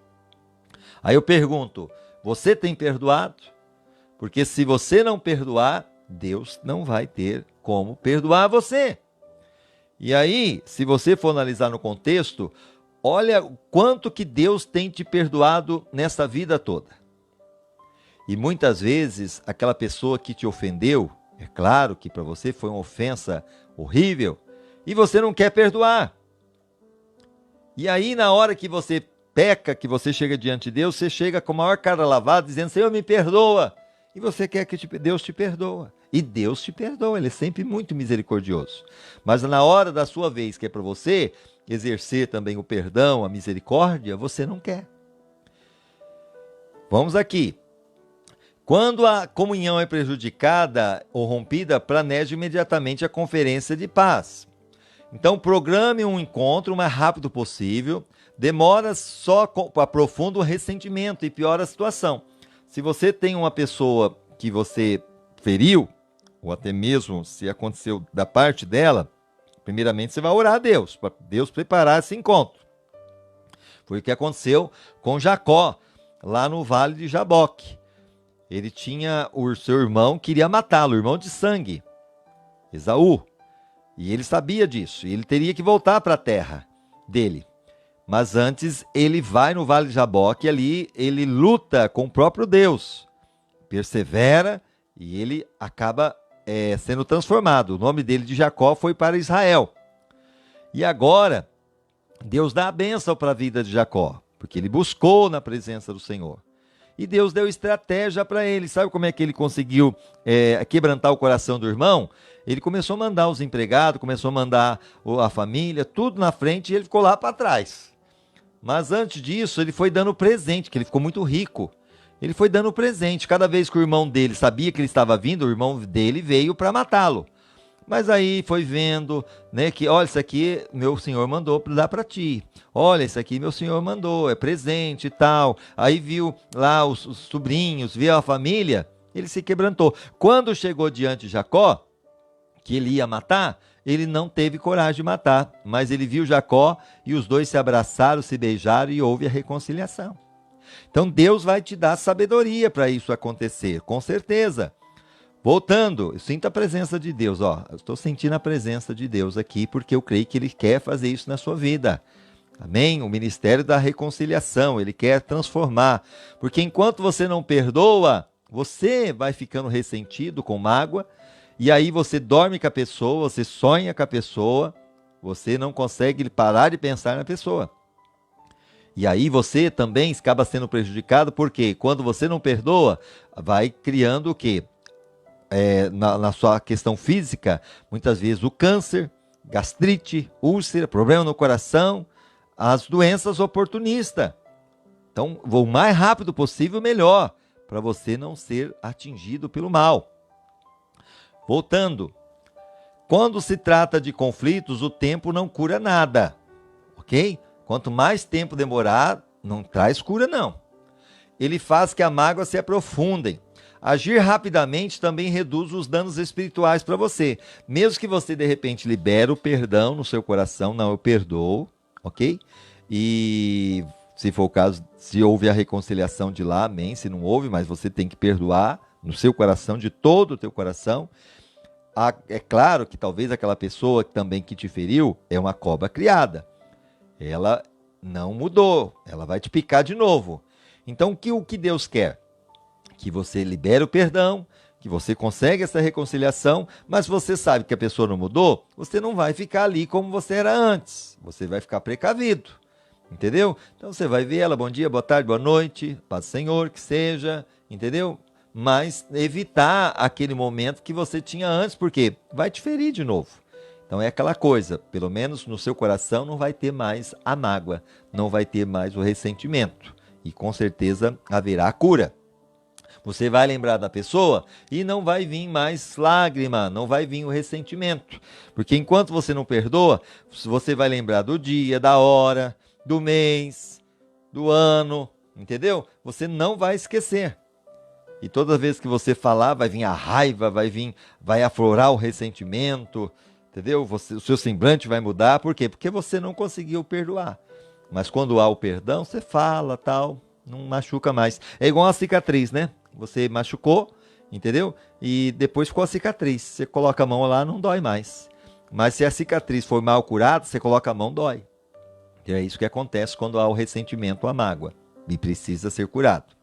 Aí eu pergunto, você tem perdoado? Porque se você não perdoar, Deus não vai ter como perdoar você. E aí, se você for analisar no contexto, olha o quanto que Deus tem te perdoado nessa vida toda. E muitas vezes, aquela pessoa que te ofendeu, é claro que para você foi uma ofensa horrível, e você não quer perdoar. E aí, na hora que você peca, que você chega diante de Deus, você chega com a maior cara lavada, dizendo, Senhor, me perdoa. E você quer que Deus te perdoa. E Deus te perdoa, Ele é sempre muito misericordioso. Mas na hora da sua vez, que é para você exercer também o perdão, a misericórdia, você não quer. Vamos aqui. Quando a comunhão é prejudicada ou rompida, planeje imediatamente a conferência de paz. Então, programe um encontro o mais rápido possível, demora só aprofunda o ressentimento e piora a situação. Se você tem uma pessoa que você feriu, ou até mesmo se aconteceu da parte dela, primeiramente você vai orar a Deus, para Deus preparar esse encontro. Foi o que aconteceu com Jacó, lá no vale de Jaboque. Ele tinha o seu irmão, queria matá-lo, irmão de sangue, Esaú. E ele sabia disso, e ele teria que voltar para a terra dele. Mas antes ele vai no Vale de Jaboque e ali ele luta com o próprio Deus. Persevera e ele acaba sendo transformado. O nome dele de Jacó foi para Israel. E agora Deus dá a bênção para a vida de Jacó, porque ele buscou na presença do Senhor. E Deus deu estratégia para ele. Sabe como é que ele conseguiu quebrantar o coração do irmão? Ele começou a mandar os empregados, começou a mandar a família, tudo na frente, e ele ficou lá para trás. Mas antes disso, ele foi dando presente, que ele ficou muito rico. Ele foi dando presente. Cada vez que o irmão dele sabia que ele estava vindo, o irmão dele veio para matá-lo. Mas aí foi vendo, né, que, olha, isso aqui meu senhor mandou dar para ti. Olha, isso aqui meu senhor mandou, é presente e tal. Aí viu lá os sobrinhos, viu a família, ele se quebrantou. Quando chegou diante de Jacó, que ele ia matar, ele não teve coragem de matar, mas ele viu Jacó e os dois se abraçaram, se beijaram e houve a reconciliação. Então Deus vai te dar sabedoria para isso acontecer, com certeza. Voltando, eu sinto a presença de Deus, eu estou sentindo a presença de Deus aqui, porque eu creio que Ele quer fazer isso na sua vida. Amém? O ministério da reconciliação, Ele quer transformar, porque enquanto você não perdoa, você vai ficando ressentido, com mágoa, e aí você dorme com a pessoa, você sonha com a pessoa, você não consegue parar de pensar na pessoa. E aí você também acaba sendo prejudicado, porque quando você não perdoa, vai criando o quê? Na sua questão física, muitas vezes o câncer, gastrite, úlcera, problema no coração, as doenças oportunistas. Então, o mais rápido possível, melhor, para você não ser atingido pelo mal. Voltando, quando se trata de conflitos, o tempo não cura nada, ok? Quanto mais tempo demorar, não traz cura não. Ele faz que a mágoa se aprofundem. Agir rapidamente também reduz os danos espirituais para você. Mesmo que você, de repente, libere o perdão no seu coração, não, eu perdoo, ok? E se for o caso, se houve a reconciliação de lá, amém. Se não houve, mas você tem que perdoar no seu coração, de todo o teu coração. É claro que talvez aquela pessoa também que te feriu é uma cobra criada. Ela não mudou, ela vai te picar de novo. Então, o que Deus quer? Que você libere o perdão, que você consegue essa reconciliação, mas você sabe que a pessoa não mudou, você não vai ficar ali como você era antes. Você vai ficar precavido, entendeu? Então você vai ver ela, bom dia, boa tarde, boa noite, paz do Senhor, que seja, entendeu? Mas evitar aquele momento que você tinha antes, porque vai te ferir de novo. Então é aquela coisa, pelo menos no seu coração não vai ter mais a mágoa, não vai ter mais o ressentimento. E com certeza haverá a cura. Você vai lembrar da pessoa e não vai vir mais lágrima, não vai vir o ressentimento. Porque enquanto você não perdoa, você vai lembrar do dia, da hora, do mês, do ano, entendeu? Você não vai esquecer. E toda vez que você falar, vai vir a raiva, vai aflorar o ressentimento, entendeu? O seu semblante vai mudar. Por quê? Porque você não conseguiu perdoar. Mas quando há o perdão, você fala, tal, não machuca mais. É igual uma cicatriz, né? Você machucou, entendeu? E depois ficou a cicatriz. Você coloca a mão lá, não dói mais. Mas se a cicatriz for mal curada, você coloca a mão, dói. E é isso que acontece quando há o ressentimento, a mágoa. E precisa ser curado.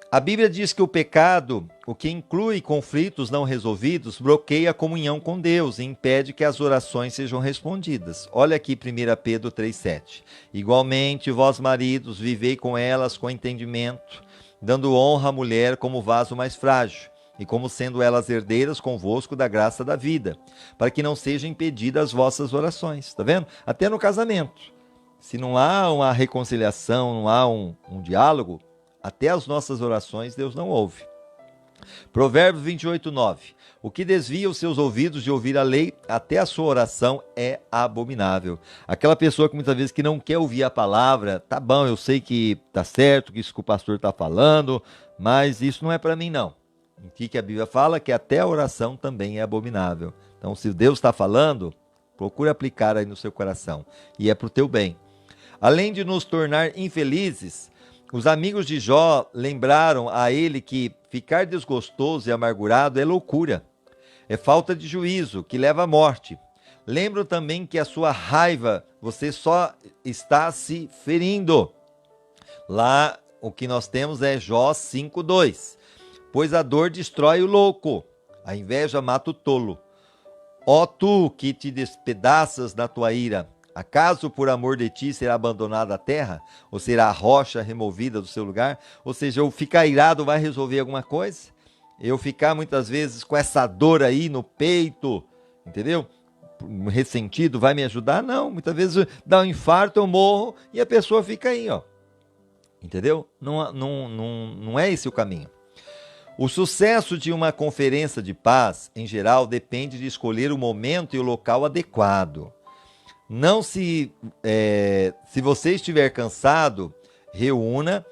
A Bíblia diz que o pecado, o que inclui conflitos não resolvidos, bloqueia a comunhão com Deus e impede que as orações sejam respondidas. Olha aqui 1 Pedro 3,7. Igualmente, vós maridos, vivei com elas com entendimento, dando honra à mulher como vaso mais frágil, e como sendo elas herdeiras convosco da graça da vida, para que não sejam impedidas as vossas orações. Está vendo? Até no casamento. Se não há uma reconciliação, não há um diálogo, até as nossas orações Deus não ouve. Provérbios 28:9. O que desvia os seus ouvidos de ouvir a lei, até a sua oração é abominável. Aquela pessoa que muitas vezes que não quer ouvir a palavra, tá bom, eu sei que tá certo, que isso que o pastor está falando, mas isso não é para mim não. O que a Bíblia fala? Que até a oração também é abominável. Então, se Deus está falando, procure aplicar aí no seu coração. E é para o teu bem. Além de nos tornar infelizes, os amigos de Jó lembraram a ele que ficar desgostoso e amargurado é loucura. É falta de juízo, que leva à morte. Lembram também que a sua raiva, você só está se ferindo. Lá, o que nós temos é Jó 5:2. Pois a dor destrói o louco, a inveja mata o tolo. Ó tu que te despedaças na tua ira, acaso por amor de ti será abandonada a terra? Ou será a rocha removida do seu lugar? Ou seja, eu ficar irado vai resolver alguma coisa? Eu ficar muitas vezes com essa dor aí no peito, entendeu? Ressentido vai me ajudar? Não, muitas vezes dá um infarto, eu morro e a pessoa fica aí, ó. Entendeu? Não é esse o caminho. O sucesso de uma conferência de paz, em geral, depende de escolher o momento e o local adequado. Não se você estiver cansado, reúna,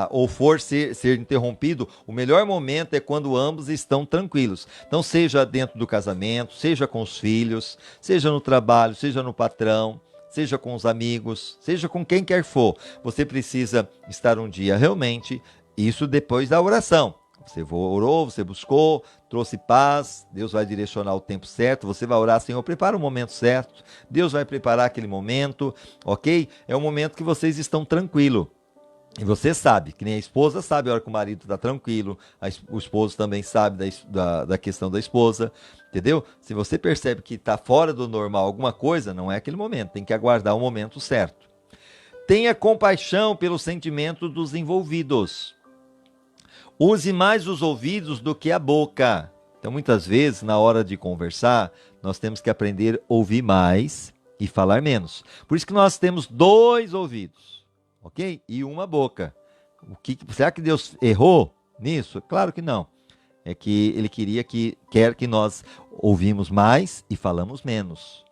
ou for ser interrompido, o melhor momento é quando ambos estão tranquilos. Então, seja dentro do casamento, seja com os filhos, seja no trabalho, seja no patrão, seja com os amigos, seja com quem quer for. Você precisa estar um dia realmente, isso depois da oração. Você orou, você buscou, trouxe paz, Deus vai direcionar o tempo certo, você vai orar, Senhor, prepara o momento certo, Deus vai preparar aquele momento, ok? É um momento que vocês estão tranquilos. E você sabe, que nem a esposa sabe a hora que o marido está tranquilo, o esposo também sabe da questão da esposa, entendeu? Se você percebe que está fora do normal alguma coisa, não é aquele momento, tem que aguardar o momento certo. Tenha compaixão pelo sentimento dos envolvidos. Use mais os ouvidos do que a boca. Então, muitas vezes, na hora de conversar, nós temos que aprender a ouvir mais e falar menos. Por isso que nós temos 2 ouvidos, ok? E uma boca. Será que Deus errou nisso? Claro que não. É que Ele quer que nós ouvimos mais e falamos menos,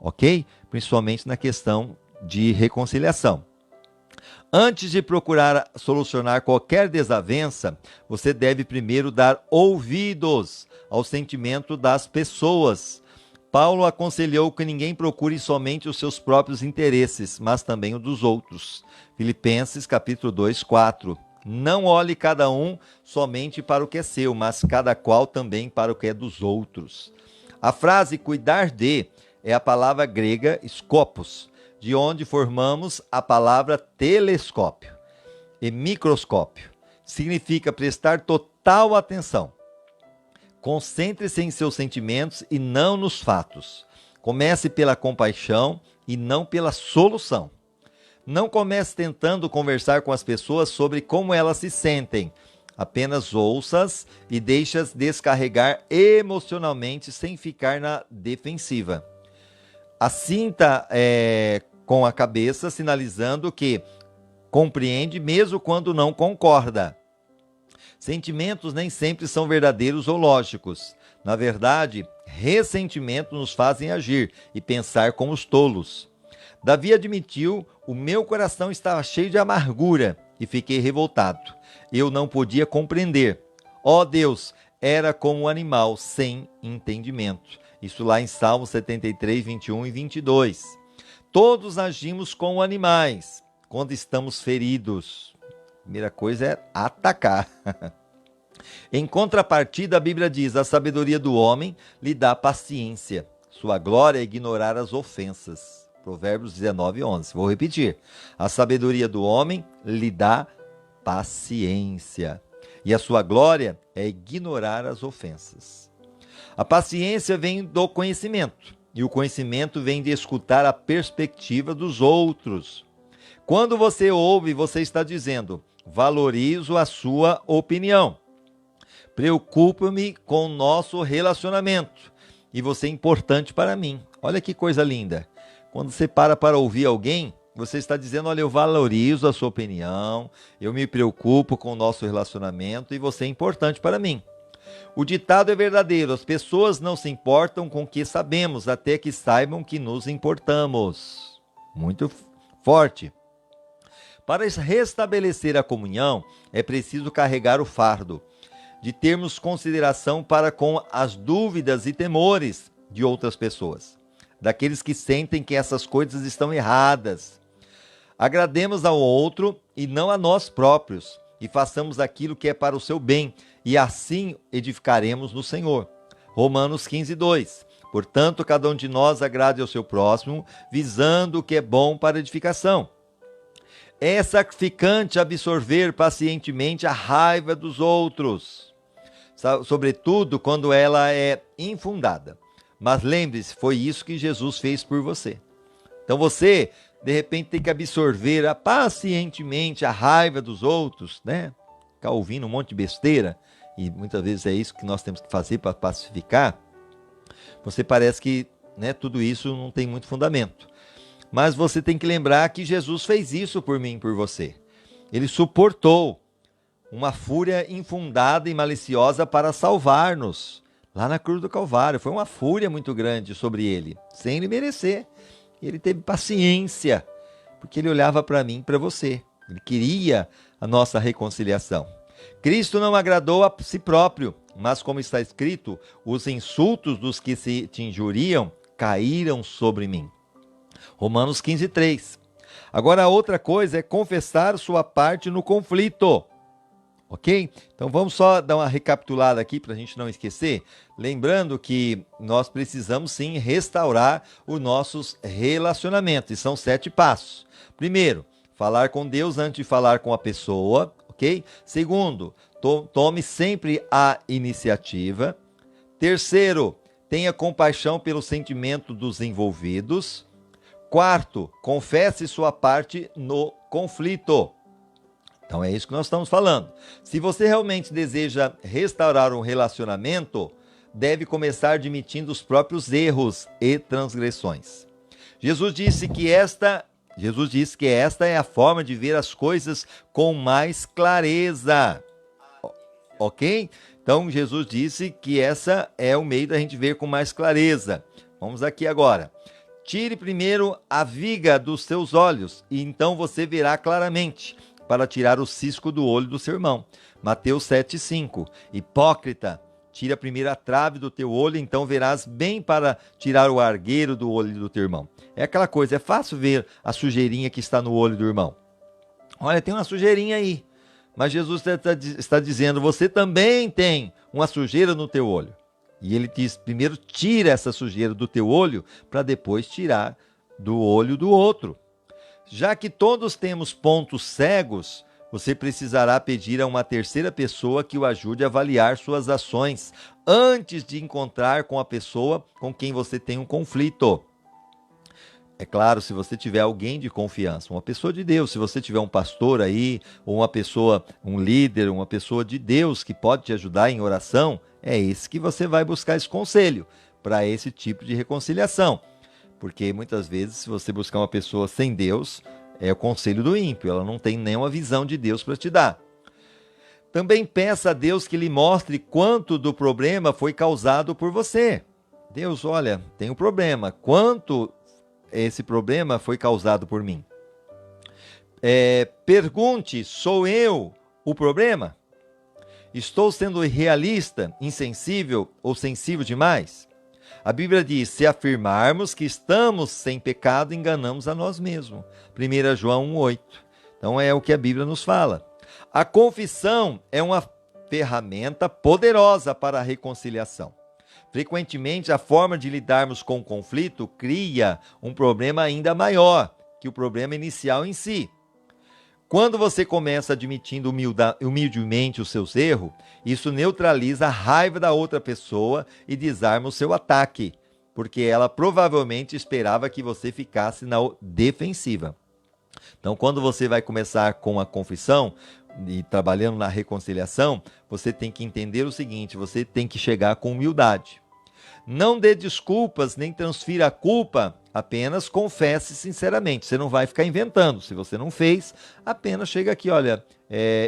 ok? Principalmente na questão de reconciliação. Antes de procurar solucionar qualquer desavença, você deve primeiro dar ouvidos ao sentimento das pessoas. Paulo aconselhou que ninguém procure somente os seus próprios interesses, mas também o dos outros. Filipenses capítulo 2, 4. Não olhe cada um somente para o que é seu, mas cada qual também para o que é dos outros. A frase cuidar de é a palavra grega skopos, de onde formamos a palavra telescópio e microscópio. Significa prestar total atenção. Concentre-se em seus sentimentos e não nos fatos. Comece pela compaixão e não pela solução. Não comece tentando conversar com as pessoas sobre como elas se sentem. Apenas ouça-as e deixe-as descarregar emocionalmente sem ficar na defensiva. Assinta com a cabeça, sinalizando que compreende mesmo quando não concorda. Sentimentos nem sempre são verdadeiros ou lógicos. Na verdade, ressentimentos nos fazem agir e pensar como os tolos. Davi admitiu: o meu coração estava cheio de amargura e fiquei revoltado. Eu não podia compreender. Ó Deus, era como um animal sem entendimento. Isso lá em Salmos 73, 21 e 22. Todos agimos como animais quando estamos feridos. A primeira coisa é atacar. Em contrapartida, a Bíblia diz: a sabedoria do homem lhe dá paciência. Sua glória é ignorar as ofensas. Provérbios 19, 11. Vou repetir. A sabedoria do homem lhe dá paciência. E a sua glória é ignorar as ofensas. A paciência vem do conhecimento. E o conhecimento vem de escutar a perspectiva dos outros. Quando você ouve, você está dizendo: valorizo a sua opinião. Preocupo-me com o nosso relacionamento. E você é importante para mim. Olha que coisa linda. Quando você para ouvir alguém, você está dizendo: olha, eu valorizo a sua opinião, eu me preocupo com o nosso relacionamento e você é importante para mim. O ditado é verdadeiro: as pessoas não se importam com o que sabemos, até que saibam que nos importamos. Muito forte. Para restabelecer a comunhão, é preciso carregar o fardo de termos consideração para com as dúvidas e temores de outras pessoas, daqueles que sentem que essas coisas estão erradas. Agrademos ao outro e não a nós próprios, e façamos aquilo que é para o seu bem, e assim edificaremos no Senhor. Romanos 15, 2. Portanto, cada um de nós agrade ao seu próximo, visando o que é bom para edificação. É sacrificante absorver pacientemente a raiva dos outros, sobretudo quando ela é infundada. Mas lembre-se, foi isso que Jesus fez por você. Então você, de repente, tem que absorver pacientemente a raiva dos outros, né? Ficar ouvindo um monte de besteira, e muitas vezes é isso que nós temos que fazer para pacificar. Você parece que, né, tudo isso não tem muito fundamento. Mas você tem que lembrar que Jesus fez isso por mim e por você. Ele suportou uma fúria infundada e maliciosa para salvar-nos. Lá na cruz do Calvário, foi uma fúria muito grande sobre ele, sem ele merecer. Ele teve paciência, porque ele olhava para mim e para você. Ele queria a nossa reconciliação. Cristo não agradou a si próprio, mas como está escrito, os insultos dos que te injuriam caíram sobre mim. Romanos 15, 3. Agora, a outra coisa é confessar sua parte no conflito. Ok? Então vamos só dar uma recapitulada aqui para a gente não esquecer. Lembrando que nós precisamos sim restaurar os nossos relacionamentos. E são 7 passos. Primeiro, falar com Deus antes de falar com a pessoa. Ok? Segundo, tome sempre a iniciativa. Terceiro, tenha compaixão pelo sentimento dos envolvidos. Quarto, confesse sua parte no conflito. Então é isso que nós estamos falando. Se você realmente deseja restaurar um relacionamento, deve começar admitindo os próprios erros e transgressões. Jesus disse que esta é a forma de ver as coisas com mais clareza. Ok? Então Jesus disse que essa é o meio da gente ver com mais clareza. Vamos aqui agora. Tire primeiro a viga dos seus olhos, e então você verá claramente, para tirar o cisco do olho do seu irmão. Mateus 7,5. Hipócrita, tira primeiro a trave do teu olho, então verás bem para tirar o argueiro do olho do teu irmão. É aquela coisa, é fácil ver a sujeirinha que está no olho do irmão. Olha, tem uma sujeirinha aí. Mas Jesus está dizendo, você também tem uma sujeira no teu olho. E ele diz, primeiro tira essa sujeira do teu olho, para depois tirar do olho do outro. Já que todos temos pontos cegos, você precisará pedir a uma terceira pessoa que o ajude a avaliar suas ações, antes de encontrar com a pessoa com quem você tem um conflito. É claro, se você tiver alguém de confiança, uma pessoa de Deus, se você tiver um pastor aí, ou uma pessoa, um líder, uma pessoa de Deus que pode te ajudar em oração, é esse que você vai buscar esse conselho, para esse tipo de reconciliação. Porque muitas vezes, se você buscar uma pessoa sem Deus, é o conselho do ímpio, ela não tem nenhuma visão de Deus para te dar. Também peça a Deus que lhe mostre quanto do problema foi causado por você. Deus, olha, tem um problema, quanto esse problema foi causado por mim? Pergunte, sou eu o problema? Estou sendo irrealista, insensível ou sensível demais? A Bíblia diz, se afirmarmos que estamos sem pecado, enganamos a nós mesmos. 1 João 1,8. Então é o que a Bíblia nos fala. A confissão é uma ferramenta poderosa para a reconciliação. Frequentemente, a forma de lidarmos com o conflito cria um problema ainda maior que o problema inicial em si. Quando você começa admitindo humildemente os seus erros, isso neutraliza a raiva da outra pessoa e desarma o seu ataque, porque ela provavelmente esperava que você ficasse na defensiva. Então, quando você vai começar com a confissão e trabalhando na reconciliação, você tem que entender o seguinte, você tem que chegar com humildade. Não dê desculpas, nem transfira a culpa, apenas confesse sinceramente. Você não vai ficar inventando. Se você não fez, apenas chega aqui, olha,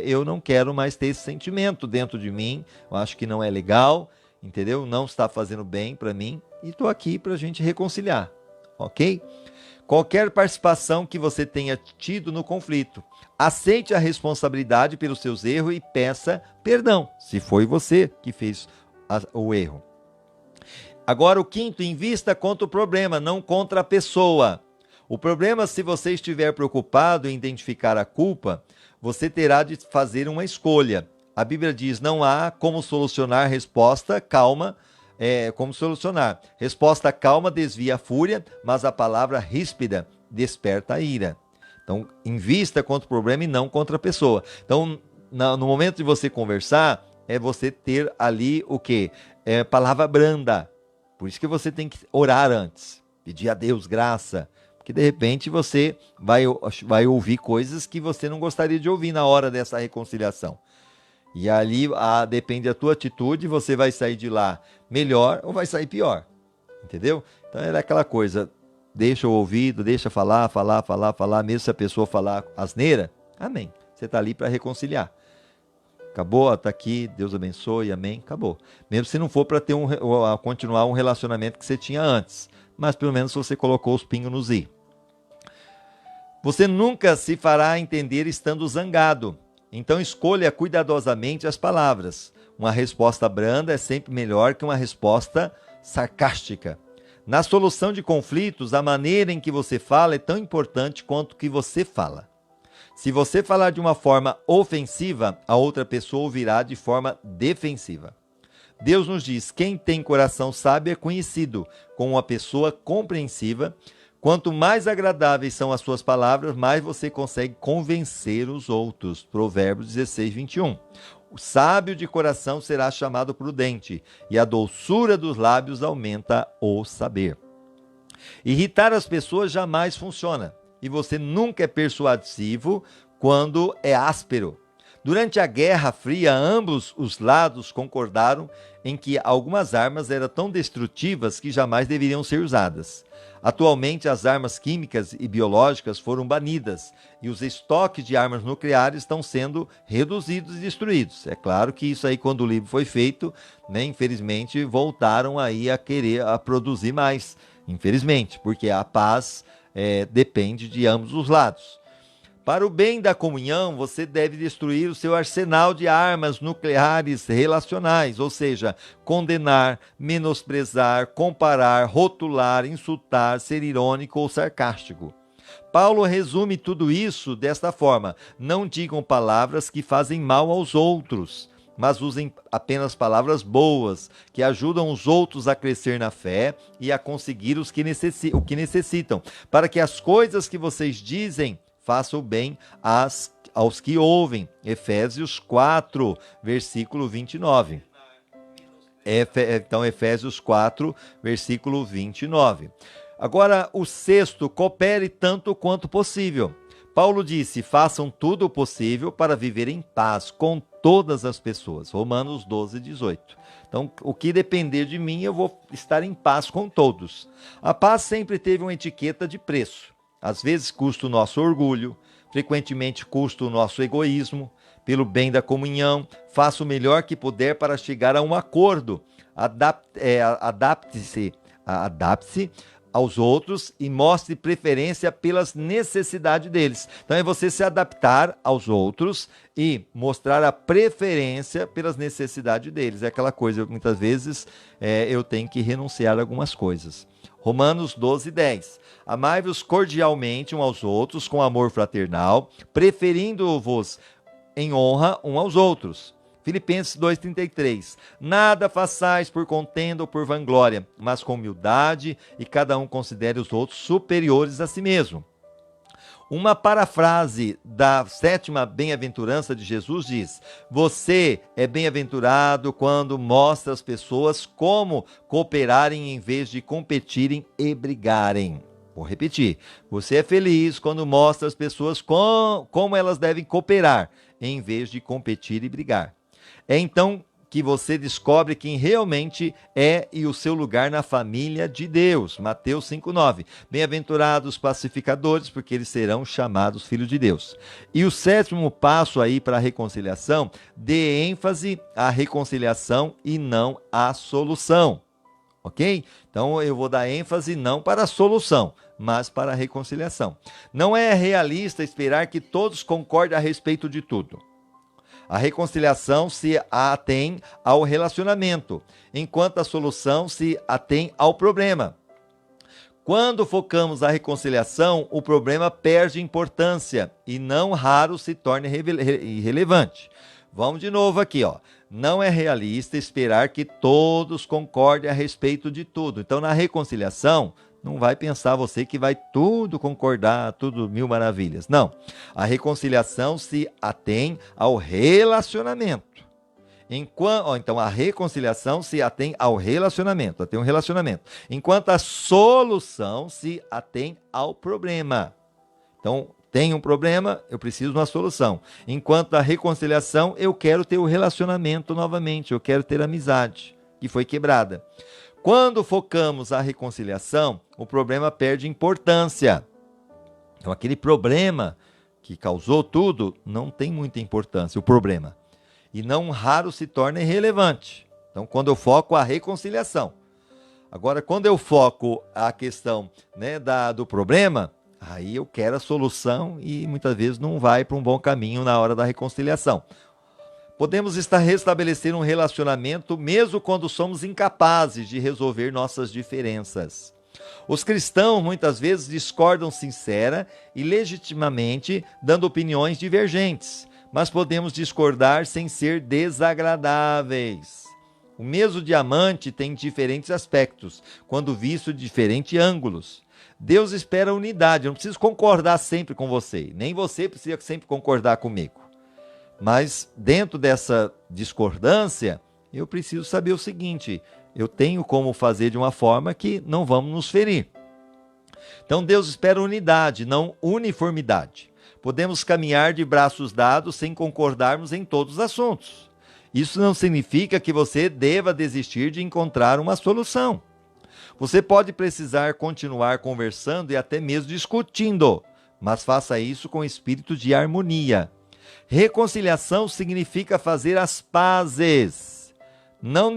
eu não quero mais ter esse sentimento dentro de mim, eu acho que não é legal, entendeu? Não está fazendo bem para mim e estou aqui para a gente reconciliar, ok? Qualquer participação que você tenha tido no conflito, aceite a responsabilidade pelos seus erros e peça perdão, se foi você que fez o erro. Agora, o quinto, invista contra o problema, não contra a pessoa. O problema, se você estiver preocupado em identificar a culpa, você terá de fazer uma escolha. A Bíblia diz, não há como solucionar resposta calma, como solucionar. Resposta calma desvia a fúria, mas a palavra ríspida desperta a ira. Então, invista contra o problema e não contra a pessoa. Então, no momento de você conversar, é você ter ali o quê? Palavra branda. Por isso que você tem que orar antes, pedir a Deus graça, porque de repente você vai ouvir coisas que você não gostaria de ouvir na hora dessa reconciliação. E ali depende da tua atitude, você vai sair de lá melhor ou vai sair pior, entendeu? Então era aquela coisa, deixa o ouvido, deixa falar, mesmo se a pessoa falar asneira, amém, você está ali para reconciliar. Acabou, está aqui, Deus abençoe, amém, acabou. Mesmo se não for para ter continuar um relacionamento que você tinha antes, mas pelo menos você colocou os pingos nos i. Você nunca se fará entender estando zangado, então escolha cuidadosamente as palavras. Uma resposta branda é sempre melhor que uma resposta sarcástica. Na solução de conflitos, a maneira em que você fala é tão importante quanto o que você fala. Se você falar de uma forma ofensiva, a outra pessoa ouvirá de forma defensiva. Deus nos diz, quem tem coração sábio é conhecido como uma pessoa compreensiva. Quanto mais agradáveis são as suas palavras, mais você consegue convencer os outros. Provérbios 16, 21. O sábio de coração será chamado prudente, e a doçura dos lábios aumenta o saber. Irritar as pessoas jamais funciona. E você nunca é persuasivo quando é áspero. Durante a Guerra Fria, ambos os lados concordaram em que algumas armas eram tão destrutivas que jamais deveriam ser usadas. Atualmente, as armas químicas e biológicas foram banidas e os estoques de armas nucleares estão sendo reduzidos e destruídos. É claro que isso aí, quando o livro foi feito, infelizmente, voltaram aí a querer produzir mais. infelizmente, porque a paz depende de ambos os lados. Para o bem da comunhão, você deve destruir o seu arsenal de armas nucleares relacionais, ou seja, condenar, menosprezar, comparar, rotular, insultar, ser irônico ou sarcástico. Paulo resume tudo isso desta forma: não digam palavras que fazem mal aos outros, mas usem apenas palavras boas, que ajudam os outros a crescer na fé e a conseguir o que necessitam, para que as coisas que vocês dizem façam bem aos que ouvem. Efésios 4, versículo 29. Então, Efésios 4, versículo 29. Agora, o sexto, coopere tanto quanto possível. Paulo disse: façam tudo o possível para viver em paz com todas as pessoas. Romanos 12, 18. Então, o que depender de mim, eu vou estar em paz com todos. A paz sempre teve uma etiqueta de preço. Às vezes custa o nosso orgulho, frequentemente custa o nosso egoísmo. Pelo bem da comunhão, faça o melhor que puder para chegar a um acordo. Adapte-se aos outros e mostre preferência pelas necessidades deles. Então é você se adaptar aos outros e mostrar a preferência pelas necessidades deles. É aquela coisa, muitas vezes eu tenho que renunciar a algumas coisas. Romanos 12, 10. Amai-vos cordialmente uns aos outros com amor fraternal, preferindo-vos em honra uns aos outros. Filipenses 2,33. Nada façais por contenda ou por vanglória, mas com humildade, e cada um considere os outros superiores a si mesmo. Uma parafrase da 7ª bem-aventurança de Jesus diz: você é bem-aventurado quando mostra às pessoas como cooperarem em vez de competirem e brigarem. Vou repetir: você é feliz quando mostra às pessoas como elas devem cooperar em vez de competir e brigar. É então que você descobre quem realmente é e o seu lugar na família de Deus. Mateus 5,9. Bem-aventurados os pacificadores, porque eles serão chamados filhos de Deus. E o 7º passo aí para a reconciliação: dê ênfase à reconciliação e não à solução. Ok? Então eu vou dar ênfase não para a solução, mas para a reconciliação. Não é realista esperar que todos concordem a respeito de tudo. A reconciliação se atém ao relacionamento, enquanto a solução se atém ao problema. Quando focamos a reconciliação, o problema perde importância e não raro se torna irrelevante. Vamos de novo aqui, ó. Não é realista esperar que todos concordem a respeito de tudo. Então, na reconciliação, não vai pensar você que vai tudo concordar, tudo mil maravilhas. Não. A reconciliação se atém ao relacionamento. Então, a reconciliação se atém ao relacionamento, atém um relacionamento. Enquanto a solução se atém ao problema. Então, tem um problema, eu preciso de uma solução. Enquanto a reconciliação, eu quero ter o relacionamento novamente, eu quero ter amizade, que foi quebrada. Quando focamos a reconciliação, o problema perde importância. Então, aquele problema que causou tudo, não tem muita importância, o problema. E não raro se torna irrelevante. Então, quando eu foco a reconciliação. Agora, quando eu foco a questão, do problema, aí eu quero a solução e muitas vezes não vai para um bom caminho na hora da reconciliação. Podemos restabelecer um relacionamento mesmo quando somos incapazes de resolver nossas diferenças. Os cristãos muitas vezes discordam sincera e legitimamente, dando opiniões divergentes, mas podemos discordar sem ser desagradáveis. O mesmo diamante tem diferentes aspectos, quando visto de diferentes ângulos. Deus espera unidade, eu não preciso concordar sempre com você, nem você precisa sempre concordar comigo. Mas dentro dessa discordância, eu preciso saber o seguinte: eu tenho como fazer de uma forma que não vamos nos ferir. Então Deus espera unidade, não uniformidade. Podemos caminhar de braços dados sem concordarmos em todos os assuntos. Isso não significa que você deva desistir de encontrar uma solução. Você pode precisar continuar conversando e até mesmo discutindo, mas faça isso com espírito de harmonia. Reconciliação significa fazer as pazes. Não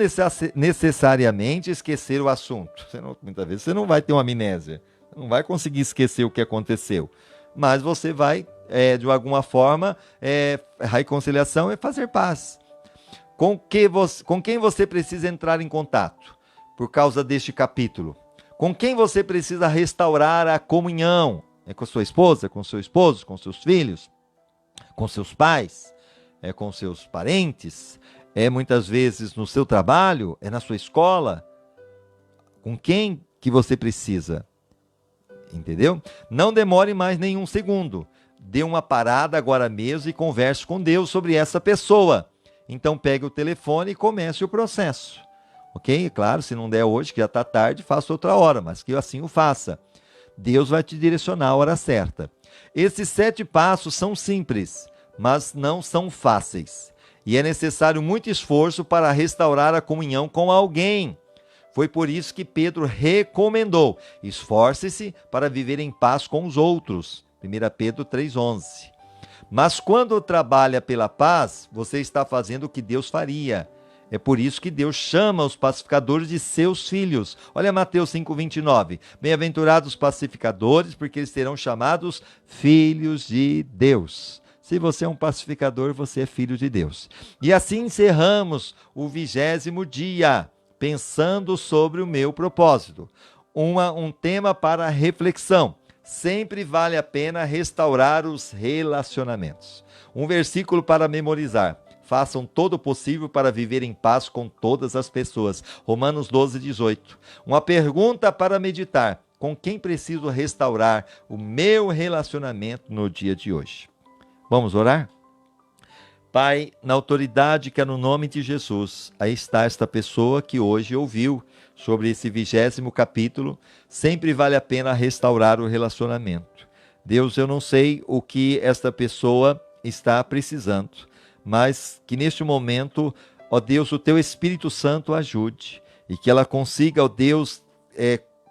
necessariamente esquecer o assunto. Muitas vezes você não vai ter uma amnésia, não vai conseguir esquecer o que aconteceu, mas você vai, de alguma forma, a reconciliação é fazer paz. Com quem você precisa entrar em contato por causa deste capítulo? Com quem você precisa restaurar a comunhão? É com sua esposa, com seu esposo, com seus filhos, com seus pais, é com seus parentes, é muitas vezes no seu trabalho, é na sua escola. Com quem que você precisa? Entendeu? Não demore mais nenhum segundo. Dê uma parada agora mesmo e converse com Deus sobre essa pessoa. Então pegue o telefone e comece o processo. Ok? Claro, se não der hoje, que já está tarde, faça outra hora, mas que assim o faça. Deus vai te direcionar a hora certa. Esses 7 passos são simples, mas não são fáceis. E é necessário muito esforço para restaurar a comunhão com alguém. Foi por isso que Pedro recomendou: esforce-se para viver em paz com os outros. 1 Pedro 3,11. Mas quando trabalha pela paz, você está fazendo o que Deus faria. É por isso que Deus chama os pacificadores de seus filhos. Olha Mateus 5,29. Bem-aventurados os pacificadores, porque eles serão chamados filhos de Deus. Se você é um pacificador, você é filho de Deus. E assim encerramos o 20º dia, pensando sobre o meu propósito. Um tema para reflexão. Sempre vale a pena restaurar os relacionamentos. Um versículo para memorizar. Façam todo o possível para viver em paz com todas as pessoas. Romanos 12,18. Uma pergunta para meditar. Com quem preciso restaurar o meu relacionamento no dia de hoje? Vamos orar? Pai, na autoridade que é no nome de Jesus, aí está esta pessoa que hoje ouviu sobre esse 20º capítulo. Sempre vale a pena restaurar o relacionamento. Deus, eu não sei o que esta pessoa está precisando, mas que neste momento, ó Deus, o teu Espírito Santo ajude e que ela consiga, ó Deus,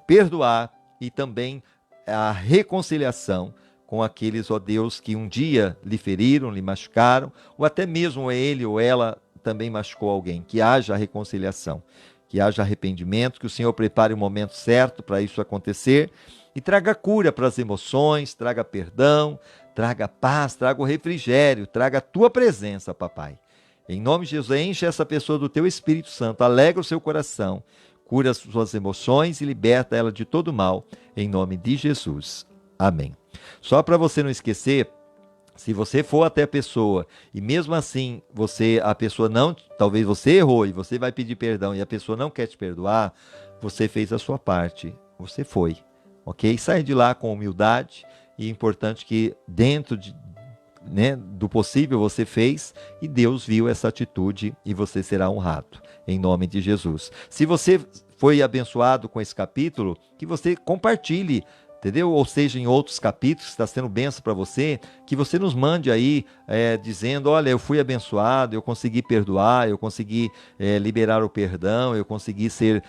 perdoar e também a reconciliação com aqueles, ó Deus, que um dia lhe feriram, lhe machucaram, ou até mesmo ele ou ela também machucou alguém. Que haja reconciliação, que haja arrependimento, que o Senhor prepare o momento certo para isso acontecer e traga cura para as emoções, traga perdão, traga paz, traga o refrigério, traga a tua presença, papai. Em nome de Jesus, enche essa pessoa do teu Espírito Santo, alegra o seu coração, cura as suas emoções e liberta ela de todo mal, em nome de Jesus. Amém. Só para você não esquecer, se você for até a pessoa e mesmo assim a pessoa não, talvez você errou e você vai pedir perdão e a pessoa não quer te perdoar, você fez a sua parte, você foi, ok? Sai de lá com humildade e é importante que dentro do possível você fez e Deus viu essa atitude e você será honrado, em nome de Jesus. Se você foi abençoado com esse capítulo, que você compartilhe, entendeu? Ou seja, em outros capítulos, que está sendo bênção para você, que você nos mande aí, dizendo, olha, eu fui abençoado, eu consegui perdoar, eu consegui liberar o perdão, eu consegui ser...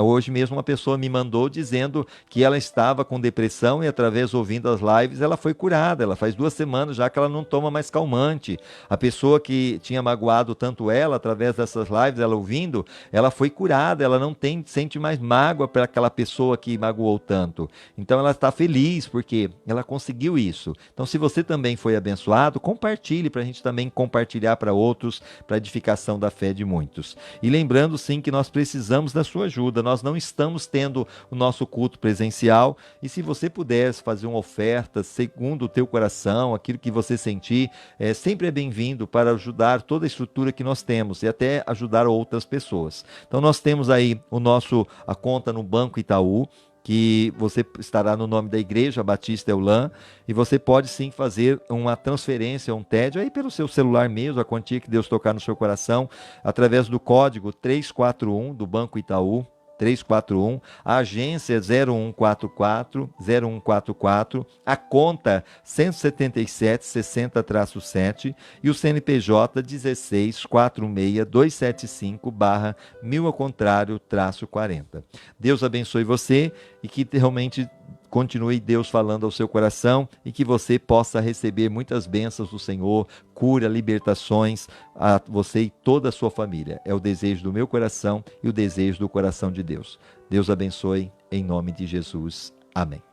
Hoje mesmo uma pessoa me mandou dizendo que ela estava com depressão e através, ouvindo as lives, ela foi curada. Ela faz 2 semanas já que ela não toma mais calmante. A pessoa que tinha magoado tanto ela, através dessas lives, ela ouvindo, ela foi curada, ela não sente mais mágoa para aquela pessoa que magoou tanto. Então ela está feliz porque ela conseguiu isso. Então, se você também foi abençoado, compartilhe para a gente também compartilhar para outros, para edificação da fé de muitos. E lembrando sim que nós precisamos da sua ajuda. Nós não estamos tendo o nosso culto presencial e se você pudesse fazer uma oferta segundo o teu coração, aquilo que você sentir, sempre é bem-vindo para ajudar toda a estrutura que nós temos e até ajudar outras pessoas. Então nós temos aí a conta no Banco Itaú, que você estará no nome da Igreja Batista Eulam, e você pode sim fazer uma transferência, um TED, aí pelo seu celular mesmo, a quantia que Deus tocar no seu coração, através do código 341 do Banco Itaú, 341, a agência 0144, a conta 177-60-7 e o CNPJ 1646275/1000-40. Deus abençoe você e que realmente continue Deus falando ao seu coração e que você possa receber muitas bênçãos do Senhor, cura, libertações a você e toda a sua família. É o desejo do meu coração e o desejo do coração de Deus. Deus abençoe em nome de Jesus. Amém.